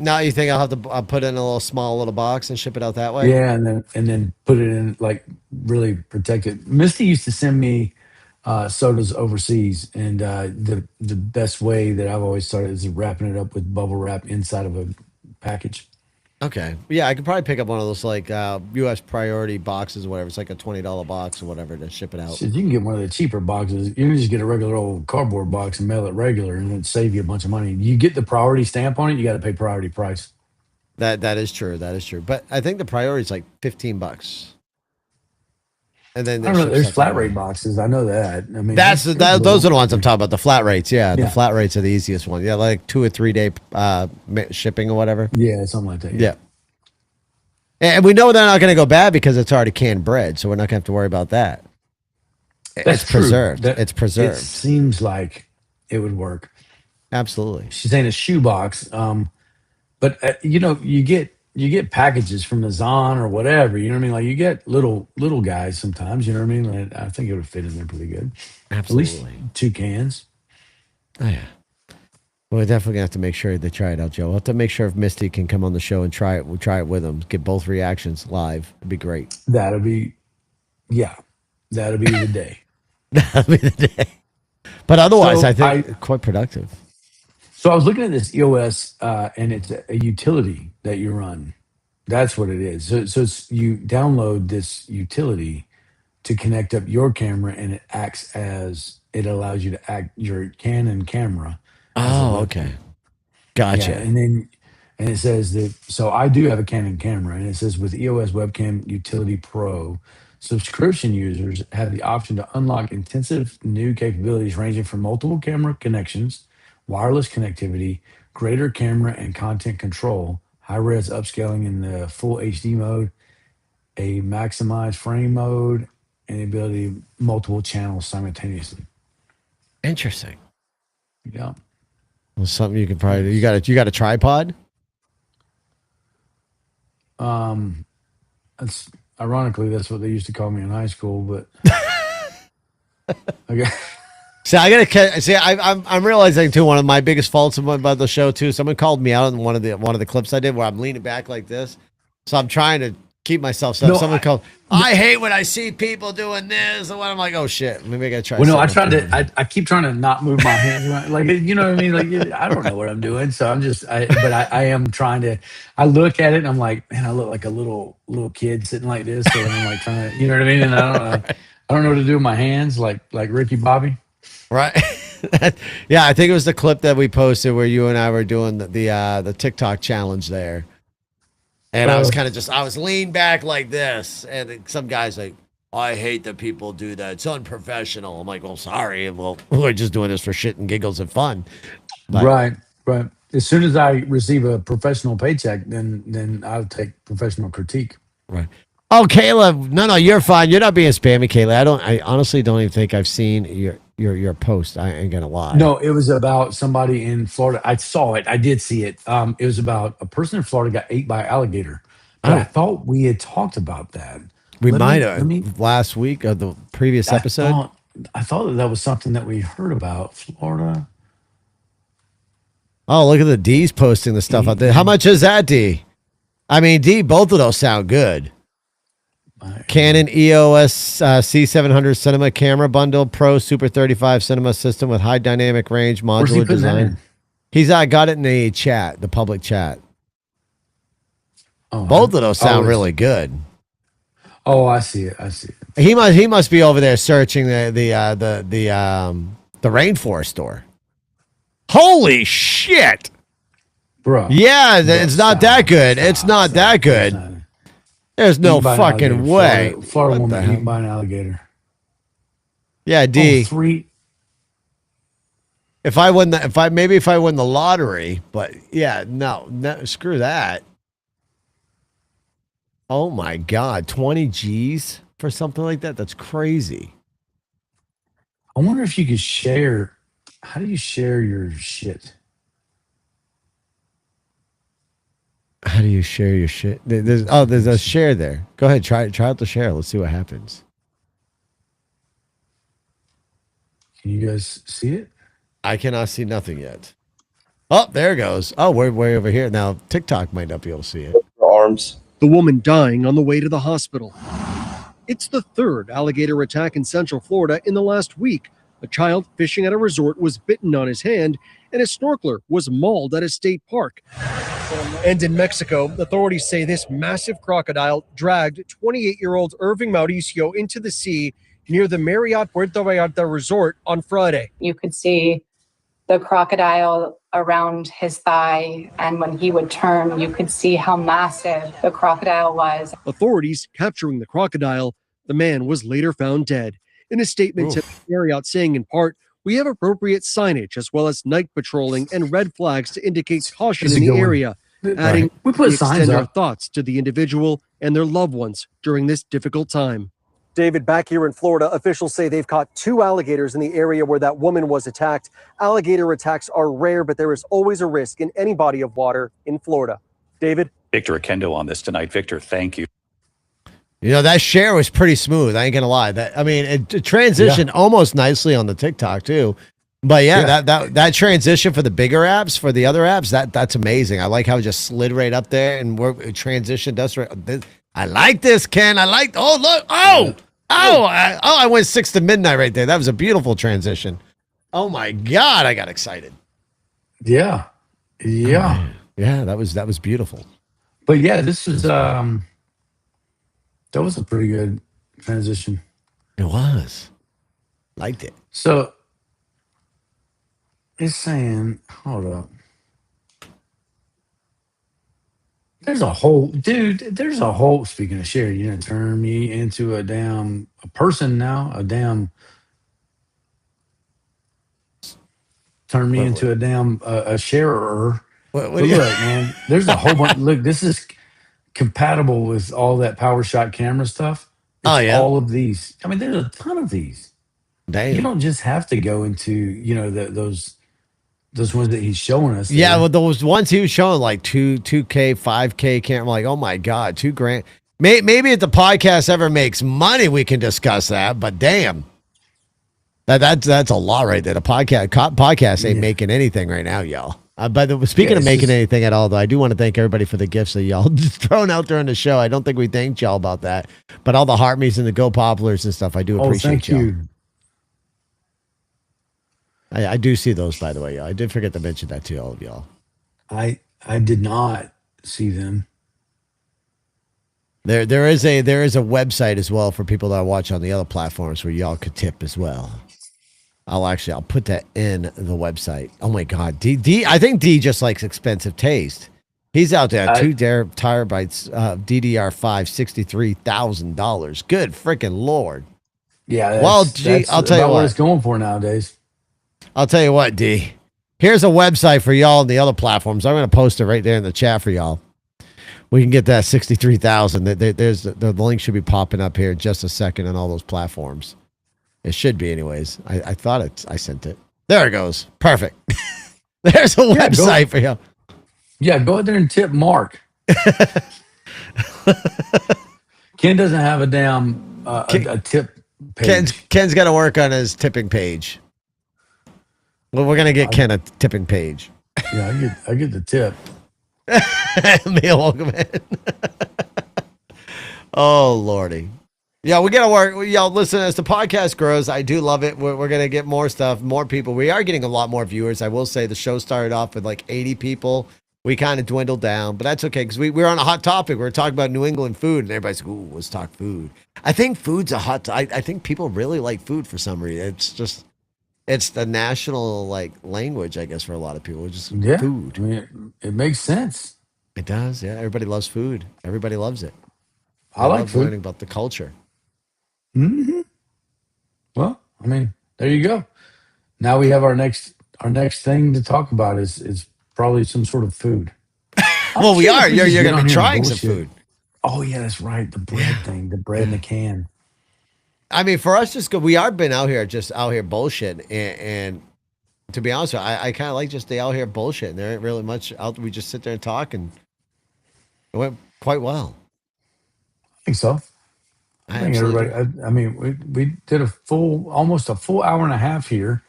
Now you think I'll have to put it in a little small little box and ship it out that way? Yeah, and then put it in like really protect it. Misty used to send me sodas overseas, and the best way that I've always started is wrapping it up with bubble wrap inside of a package. Okay. Yeah, I could probably pick up one of those like US priority boxes or whatever. It's like a $20 box or whatever to ship it out. Shit, you can get one of the cheaper boxes. You can just get a regular old cardboard box and mail it regular, and it save you a bunch of money. You get the priority stamp on it, you got to pay priority price. That is true. That is true. But I think the priority is like $15. And then I they don't know. ship There's stuff flat that way. rate boxes. I know that. I mean, Those are the ones I'm talking about. The flat rates, yeah. The yeah, flat rates are the easiest one. Yeah, like 2 or 3 day shipping or whatever. yeah, something like that. Yeah, Yeah, and we know they're not going to go bad because it's already canned bread, so we're not going to have to worry about that. that's It's true. preserved. That It's it preserved. seems like it would work. Absolutely. She's saying a shoebox, but you get packages from the Zon or whatever. You know what I mean? Like you get little guys sometimes. You know what I mean? Like, I think it would fit in there pretty good. At least Absolutely. 2 cans. Oh yeah. Well, we're definitely gonna have to make sure they try it out, Joe. We'll have to make sure if Misty can come on the show and try it. We'll try it with them. Get both reactions live. It'd be great. That'll be yeah, that'll be the day. That'll be the day. But otherwise, So I I think quite productive. so I was looking at this EOS, and it's a utility that you run. That's what it is. So you download this utility to connect up your camera, and it allows you to act your Canon camera as a Oh, okay. webcam. Yeah, Gotcha. and it says that so I do have a Canon camera, and it says with EOS Webcam Utility Pro, subscription users have the option to unlock intensive new capabilities ranging from multiple camera connections, wireless connectivity, greater camera and content control, high-res upscaling in the full HD mode, a maximized frame mode, and the ability to multiple channels simultaneously. Interesting. Yeah. Well, something you could probably you got a tripod? That's ironically that's what they used to call me in high school, but okay. See, I'm realizing too, one of my biggest faults about the show too. Someone called me out in one of the clips I did where I'm leaning back like this. So I'm trying to keep myself set. Someone called, I hate when I see people doing this, and when I'm like, oh shit, maybe I gotta try. Well, no, I keep trying to not move my hands around, like, you know what I mean? Like, I don't know what I'm doing, so I am trying to. I look at it and I'm like, man, I look like a little kid sitting like this, so I'm like trying to, you know what I mean? And I don't know what to do with my hands, like Ricky Bobby. Right. Yeah, I think it was the clip that we posted where you and I were doing the TikTok challenge there. And I was kind of I was leaned back like this. And some guy's like, I hate that people do that. It's unprofessional. I'm like, well, sorry. Well, we're just doing this for shit and giggles and fun. But, right. As soon as I receive a professional paycheck, then I'll take professional critique. Right. Oh, Kayla. No, you're fine. You're not being spammy, Kayla. I honestly don't even think I've seen your post. I ain't gonna lie. No, it was about somebody in Florida. I saw it. I did see it. It was about a person in Florida got ate by an alligator. But I thought we had talked about that. We might have last week of the previous episode. I thought that was something that we heard about. Florida. Oh, look at the D's posting the stuff out there. How much is that, D? I mean, D, both of those sound good. Canon EOS C700 Cinema Camera Bundle Pro Super 35 Cinema System with high dynamic range modular design. He's got it in the chat, the public chat. Oh, both of those sound really good. Oh, I see it. He must be over there searching the rainforest store. Holy shit, bro! Yeah, it's not that good. It's not that good. There's no fucking way. Florida woman eaten by an alligator. Yeah, D. If I win the lottery, but yeah, no, screw that. Oh my God, 20 G's for something like that? That's crazy. I wonder if you could share. How do you share your shit? How do you share your shit? There's a share there. Go ahead, try out the share. Let's see what happens. Can you guys see it? I cannot see nothing yet. Oh, there it goes. Oh, we're way over here. Now TikTok might not be able to see it. Arms. The woman dying on the way to the hospital. It's the third alligator attack in Central Florida in the last week. A child fishing at a resort was bitten on his hand, and a snorkeler was mauled at a state park. And in Mexico, authorities say this massive crocodile dragged 28-year-old Irving Mauricio into the sea near the Marriott Puerto Vallarta resort on Friday. You could see the crocodile around his thigh, and when he would turn, you could see how massive the crocodile was. Authorities capturing the crocodile. The man was later found dead. In a statement to Marriott saying in part, "We have appropriate signage as well as night patrolling and red flags to indicate caution in the area," adding, "We put signs extend up. our thoughts to the individual and their loved ones during this difficult time." David, back here in Florida, officials say they've caught 2 alligators in the area where that woman was attacked. Alligator attacks are rare, but there is always a risk in any body of water in Florida. David? Victor Akendo on this tonight. Victor, thank you. You know, that share was pretty smooth. I ain't gonna lie. It transitioned almost nicely on the TikTok too. But that transition for the bigger apps, for the other apps, that's amazing. I like how it just slid right up there and it transitioned us right. I like this, Ken. I like. Oh look. I went 6 to midnight right there. That was a beautiful transition. Oh my God, I got excited. Yeah. That was beautiful. But yeah, this is that was a pretty good transition. It was. Liked it. So it's saying, hold up. There's a whole, speaking of share, you're going to turn me into a person now, turn me into a damn a sharer. What But look, man, there's a whole bunch. Look, this is compatible with all that PowerShot camera stuff. It's all of these. I mean, there's a ton of these. Damn. You don't just have to go into, you know, those ones that he's showing us. Yeah, well, those ones he was showing, like 2K, 5K camera. I'm like, oh my God, $2,000. Maybe if the podcast ever makes money, we can discuss that. But damn, that's a lot right there. The podcast ain't making anything right now, y'all. By the way, speaking of making anything at all, though, I do want to thank everybody for the gifts that y'all just thrown out during the show. I don't think we thanked y'all about that, but all the heart me's and the Go Poplars and stuff, I do appreciate thank you. I do see those, by the way, y'all. I did forget to mention that to all of y'all. I did not see them. There is a website as well for people that watch on the other platforms where y'all could tip as well. I'll put that in the website. Oh my God, D I think D just likes expensive taste. He's out there 2 terabytes DDR5, $63,000. Good freaking Lord. Yeah. Well, G, I'll tell you what it's going for nowadays. I'll tell you what, D. Here's a website for y'all on the other platforms. I'm going to post it right there in the chat for y'all. We can get that 63,000. There's the link should be popping up here in just a second on all those platforms. It should be, anyways. I thought I sent it. There it goes. Perfect. There's a website for you. Yeah, go out there and tip Mark. Ken doesn't have a damn a tip page. Ken's got to work on his tipping page. Well, we're gonna get Ken a tipping page. Yeah, I get the tip. Meal, welcome in. Oh Lordy. Yeah, we gotta work. Y'all listen, as the podcast grows, I do love it. We're gonna get more stuff, more people. We are getting a lot more viewers. I will say the show started off with like 80 people. We kind of dwindled down, but that's okay because we were on a hot topic. We were talking about New England food, and everybody's like, ooh, let's talk food. I think food's a hot I think people really like food for some reason. It's the national like language, I guess, for a lot of people. It's just food. I mean, it makes sense. It does, yeah. Everybody loves food. Everybody loves it. I like food. Learning about the culture. Mm-hmm. Well, I mean, there you go. Now we have our next thing to talk about is probably some sort of food. Well, we are. You're going to be trying some food. Oh yeah, that's right. The bread thing, the bread in the can. I mean, for us, we are been out here bullshit, and to be honest with you, I kind of like just the out here bullshit. There ain't really much out. We just sit there and talk, and it went quite well. I think so. I think everybody. I mean, we did almost a full hour and a half here.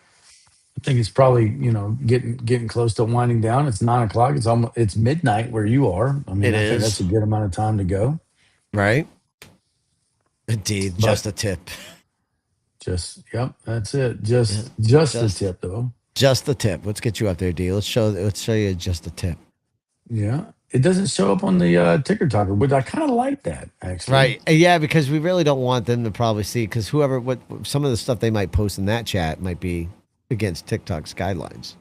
I think it's probably getting close to winding down. It's 9 o'clock. It's midnight where you are. I mean, I think that's a good amount of time to go. Right. Indeed, just a tip. Yep, that's it. Just the tip, though. Just the tip. Let's get you up there, D. Let's show you just the tip. Yeah, it doesn't show up on the ticker talker, but I kind of like that actually. Right? Yeah, because we really don't want them to probably see because some of the stuff they might post in that chat might be against TikTok's guidelines.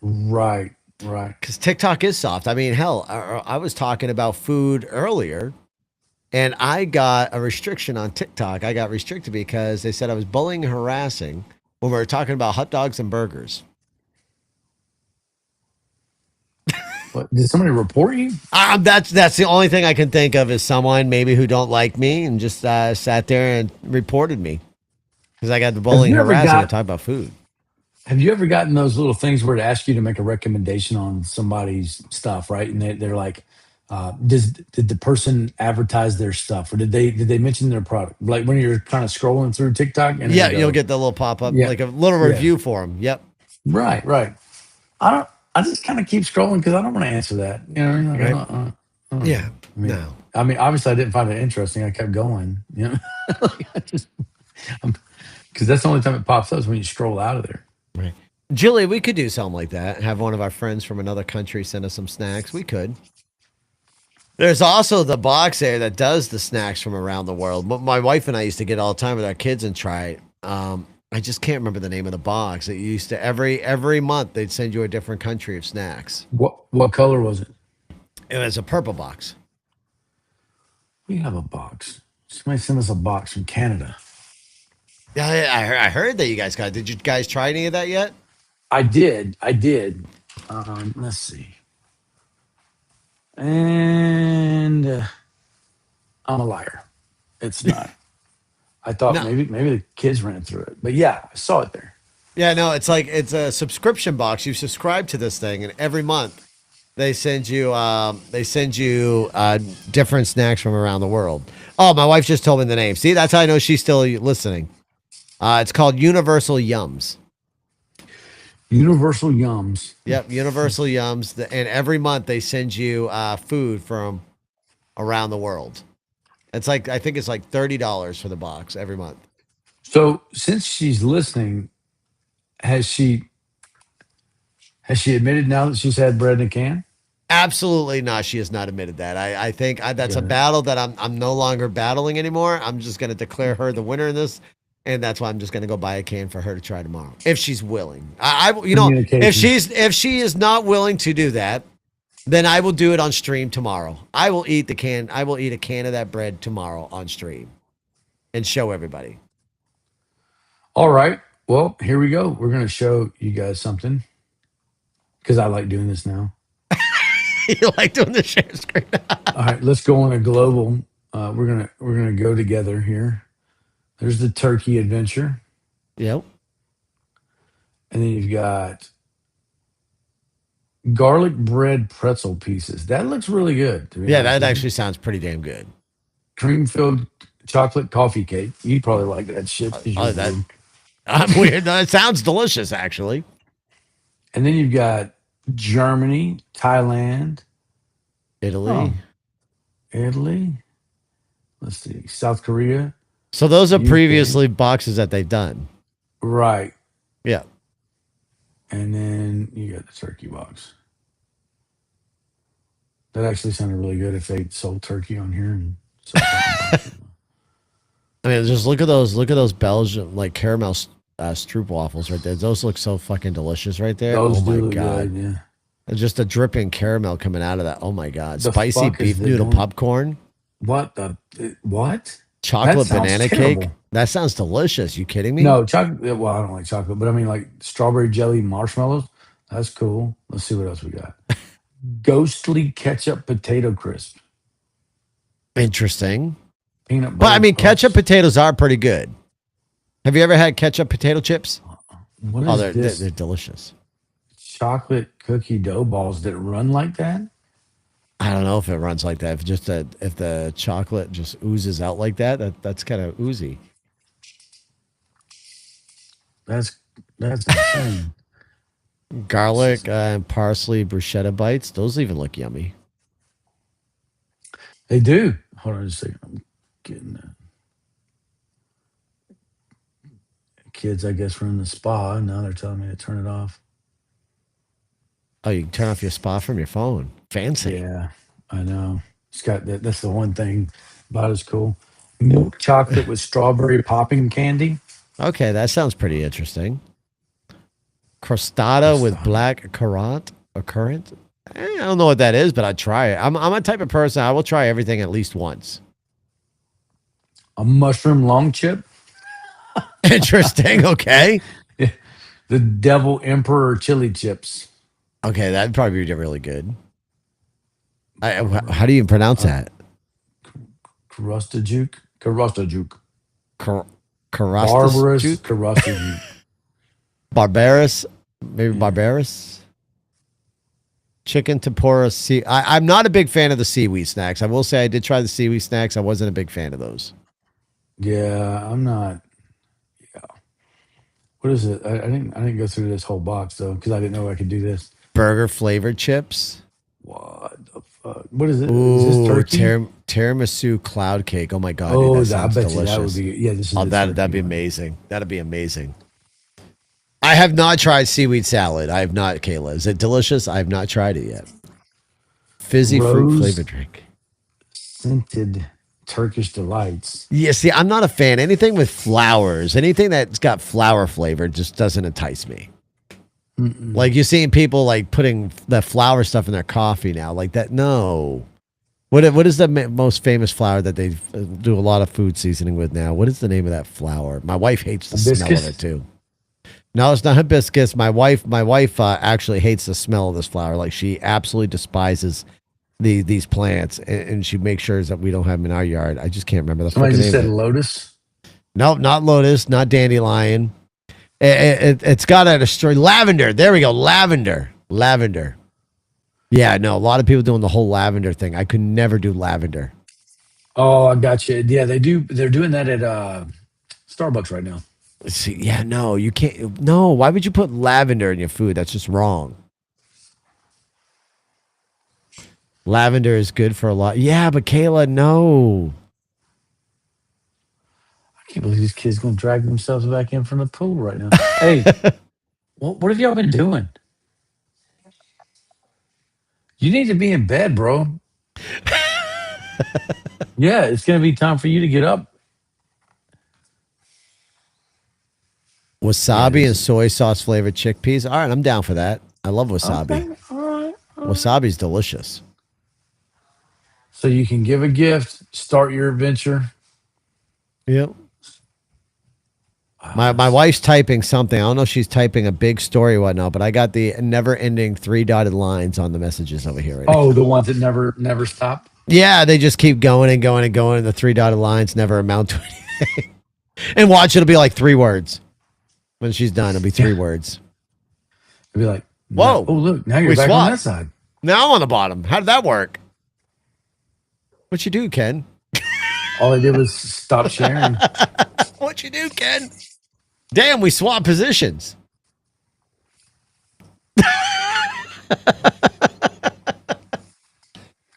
Right. Because TikTok is soft. I mean, hell, I was talking about food earlier. And I got a restriction on TikTok. I got restricted because they said I was bullying and harassing when we were talking about hot dogs and burgers. What, did somebody report you? That's the only thing I can think of is someone maybe who don't like me and just sat there and reported me because I got the bullying and harassing to talk about food. Have you ever gotten those little things where it asks you to make a recommendation on somebody's stuff, right? And they're like, did the person advertise their stuff, or did they mention their product? Like when you're kind of scrolling through TikTok, and you'll get the little pop up, like a little review for them. Yep. Right. I just kind of keep scrolling because I don't want to answer that. You know, like, right? Yeah. No. I mean, obviously, I didn't find it interesting. I kept going. You know, because that's the only time it pops up is when you scroll out of there. Right. Julie, we could do something like that. Have one of our friends from another country send us some snacks. We could. There's also the box there that does the snacks from around the world. But my wife and I used to get all the time with our kids and try it. I just can't remember the name of the box. It used to every month they'd send you a different country of snacks. What color was it? It was a purple box. We have a box. Somebody sent us a box from Canada. Yeah, I heard that you guys got it. Did you guys try any of that yet? I did. Let's see. And I'm a liar. It's not. I thought No. maybe the kids ran through it, but yeah, I saw it there. Yeah, no, it's like it's a subscription box. You subscribe to this thing, and every month they send you different snacks from around the world. Oh, my wife just told me the name. See, that's how I know she's still listening. It's called Universal Yums. Universal Yums. Yep, Universal Yums, and every month they send you food from around the world. It's like I think it's like $30 for the box every month. So since she's listening, has she admitted now that she's had bread in a can? Absolutely not. She has not admitted that. I think that's a battle that I'm no longer battling anymore. I'm just going to declare her the winner in this, and that's why I'm just going to go buy a can for her to try tomorrow if she's willing. If she is not willing to do that, then I will do it on stream tomorrow. I will eat a can of that bread tomorrow on stream and show everybody. All right. Well, here we go. We're going to show you guys something because I like doing this now. You like doing the share screen? All right, let's go on a global. We're gonna go together here. There's the turkey adventure. Yep. And then you've got garlic bread pretzel pieces. That looks really good. Yeah, that actually sounds pretty damn good. Cream-filled chocolate coffee cake. You'd probably like that shit. I'm weird. It sounds delicious, actually. And then you've got Germany, Thailand, Italy. Let's see, South Korea. So those are previously boxes that they've done. Right. Yeah. And then you got the turkey box. That actually sounded really good if they sold turkey on here. I mean, just look at those Belgian like caramel stroop waffles right there. Those look so fucking delicious right there. Those oh my do god. Good, yeah. Just a dripping caramel coming out of that. Oh my god. Spicy beef noodle popcorn. What? Chocolate banana cake. That sounds delicious. You kidding me? No, chocolate. Well, I don't like chocolate, but I mean like strawberry jelly marshmallows. That's cool. Let's see what else we got. Ghostly ketchup potato crisp. Interesting. Peanut butter. But I mean, ketchup potatoes are pretty good. Have you ever had ketchup potato chips? What is this? They're delicious. Chocolate cookie dough balls that run like that? I don't know if it runs like that. If the chocolate just oozes out like that's kind of oozy. That's insane. Garlic and parsley bruschetta bites. Those even look yummy. They do. Hold on just a second. I'm getting that. Kids, I guess, were in the spa, and now they're telling me to turn it off. Oh, you can turn off your spa from your phone. Fancy. Yeah, I know. It's got that. That's the one thing about it's cool. Milk chocolate with strawberry popping candy. Okay, that sounds pretty interesting. Crostata with black currant. I don't know what that is, but I'd try it. I'm a type of person, I will try everything at least once. A mushroom long chip. Interesting. Okay. The Devil Emperor chili chips. Okay, that'd probably be really good. How do you pronounce that? Karastajuk. Barbarous Karastajuk. Barbarous. Maybe barbarous. Chicken tempura. I'm not a big fan of the seaweed snacks. I will say I did try the seaweed snacks. I wasn't a big fan of those. Yeah, I'm not. Yeah. What is it? I didn't go through this whole box though because I didn't know I could do this. Burger flavored chips. What the fuck? What is it? Ooh, is this turkey? Tiramisu cloud cake. Oh my god! Oh, dude, that sounds I bet delicious. that would be. Yeah, this is. That'd be amazing. That'd be amazing. I have not tried seaweed salad. I have not, Kayla. Is it delicious? I have not tried it yet. Fizzy fruit flavored drink. Scented Turkish delights. Yeah, see, I'm not a fan. Anything with flowers, anything that's got flower flavor just doesn't entice me. Mm-mm. Like you're seeing people like putting the flower stuff in their coffee now, like that. No. What is the most famous flower that they do a lot of food seasoning with now? What is the name of that flower? My wife hates the smell of it too. No, it's not hibiscus. My wife actually hates the smell of this flower. Like she absolutely despises these plants, and she makes sure that we don't have them in our yard. I just can't remember the Somebody fucking just name said of it. lotus. No, not lotus, not dandelion. It's got a story. Lavender. There we go. Lavender. Yeah, no, a lot of people doing the whole lavender thing. I could never do lavender. Oh, I got you. Yeah, they do. They're doing that at Starbucks right now. See, yeah, no, you can't. No, why would you put lavender in your food? That's just wrong. Lavender is good for a lot. Yeah, but Kayla, no. I can't believe these kids gonna drag themselves back in from the pool right now. Hey, what have y'all been doing? You need to be in bed, bro. Yeah, it's gonna be time for you to get up. Wasabi and soy sauce flavored chickpeas. All right, I'm down for that. I love wasabi. Okay, all right. Wasabi's delicious. So you can give a gift, start your adventure. Yep. My wife's typing something. I don't know if she's typing a big story or whatnot, but I got the never-ending 3 dotted lines on the messages over here right now. Oh, the ones that never stop. Yeah, they just keep going and going and going, and the 3 dotted lines never amount to anything. And watch, it'll be like 3 words. When she's done, it'll be 3 words. It'll be like, whoa. Oh, look, now you're We back swapped. on that side. Now I'm on the bottom. How did that work? What you do, Ken? All I did was stop sharing. What you do, Ken? Damn, we swapped positions.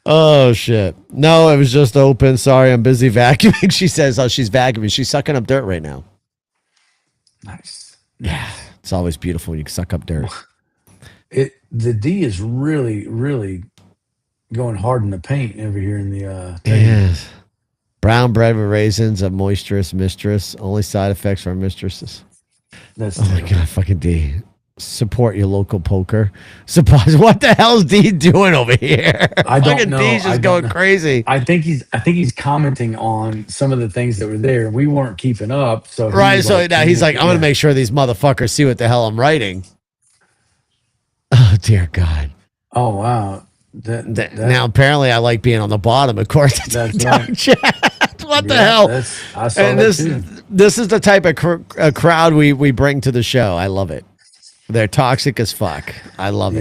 Oh, shit. No, it was just open. Sorry, I'm busy vacuuming. She says, oh, she's vacuuming. She's sucking up dirt right now. Nice. Yeah, it's always beautiful when you suck up dirt. The D is really, really going hard in the paint over here in the Yes. Brown bread with raisins, a moisturous mistress. Only side effects for mistresses. That's Oh my God, fucking D. Support your local poker. Suppose what the hell's D doing over here? I don't fucking know. D's just going crazy. I think he's commenting on some of the things that were there. We weren't keeping up. So Right, so now he's like, I'm gonna make sure these motherfuckers see what the hell I'm writing. Oh dear God. Oh wow. Now apparently I like being on the bottom, of course. That's right. Chat. What the hell? I saw And that too. this is the type of crowd we bring to the show. I love it. They're toxic as fuck. I love it.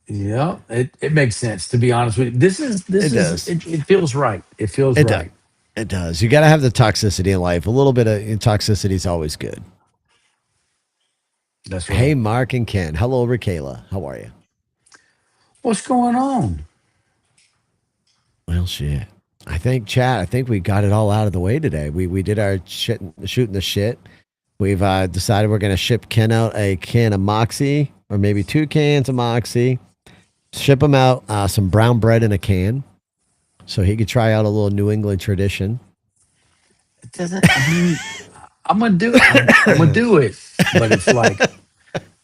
Yeah. It makes sense, to be honest with you. It feels right. It feels It right. does. It does. You got to have the toxicity in life. A little bit of toxicity is always good. That's right. Hey, Mark and Ken. Hello, Rakayla. How are you? What's going on? Well, shit. I think we got it all out of the way today. We did our shooting the shit. We've decided we're going to ship Ken out a can of Moxie, or maybe 2 cans of Moxie. Ship him out some brown bread in a can, so he could try out a little New England tradition. I'm gonna do it. I'm gonna do it. But it's like,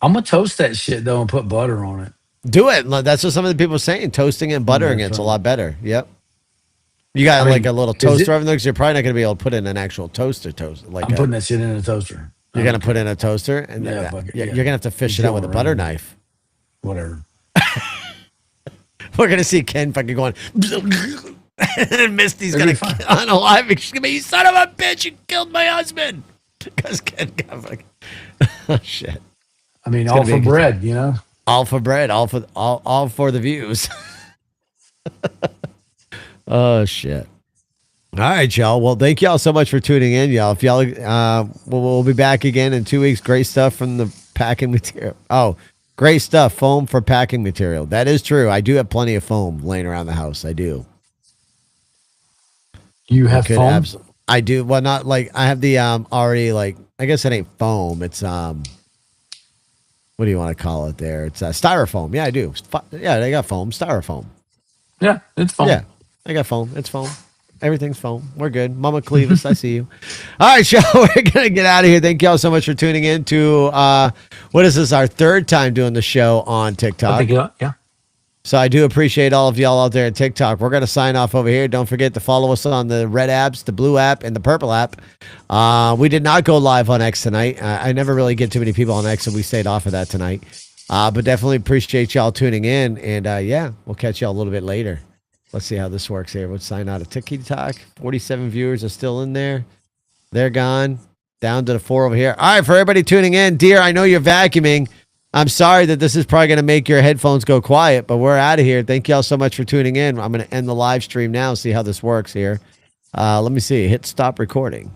I'm gonna toast that shit though and put butter on it. Do it. That's what some of the people are saying. Toasting and buttering it's a lot better. Yep. You got like a little toaster oven there, because you're probably not going to be able to put in an actual toaster. Like I'm putting that shit in a toaster. You're going to put in a toaster, and Yeah, you're going to have to fish it out with a butter knife. Whatever. We're going to see Ken fucking going, and Misty's going to unalive. She's going to be, you son of a bitch, you killed my husband. Because Ken got fucking, oh shit. I mean, all for bread, you know? All for bread, all for the views. Oh shit! All right, y'all. Well, thank y'all so much for tuning in, y'all. If y'all, we'll be back again in 2 weeks. Great stuff from the packing material. Oh, great stuff. Foam for packing material. That is true. I do have plenty of foam laying around the house. I do. You have foam? I do. Well, not like I have the already like. I guess it ain't foam. It's what do you want to call it? There, it's styrofoam. Yeah, I do. Yeah, they got foam. Styrofoam. Yeah, it's foam. Yeah. I got foam. It's foam. Everything's foam. We're good. Mama Clevis, I see you. All right, y'all. We're going to get out of here. Thank y'all so much for tuning in to, what is this, our 3rd time doing the show on TikTok? I think, yeah. So I do appreciate all of y'all out there at TikTok. We're going to sign off over here. Don't forget to follow us on the red apps, the blue app, and the purple app. We did not go live on X tonight. I never really get too many people on X, so we stayed off of that tonight. But definitely appreciate y'all tuning in. And yeah, we'll catch y'all a little bit later. Let's see how this works here. Let's sign out of TikTok. 47 viewers are still in there. They're gone. Down to the 4 over here. All right, for everybody tuning in, dear, I know you're vacuuming. I'm sorry that this is probably going to make your headphones go quiet, but we're out of here. Thank y'all so much for tuning in. I'm going to end the live stream now, see how this works here. Let me see. Hit stop recording.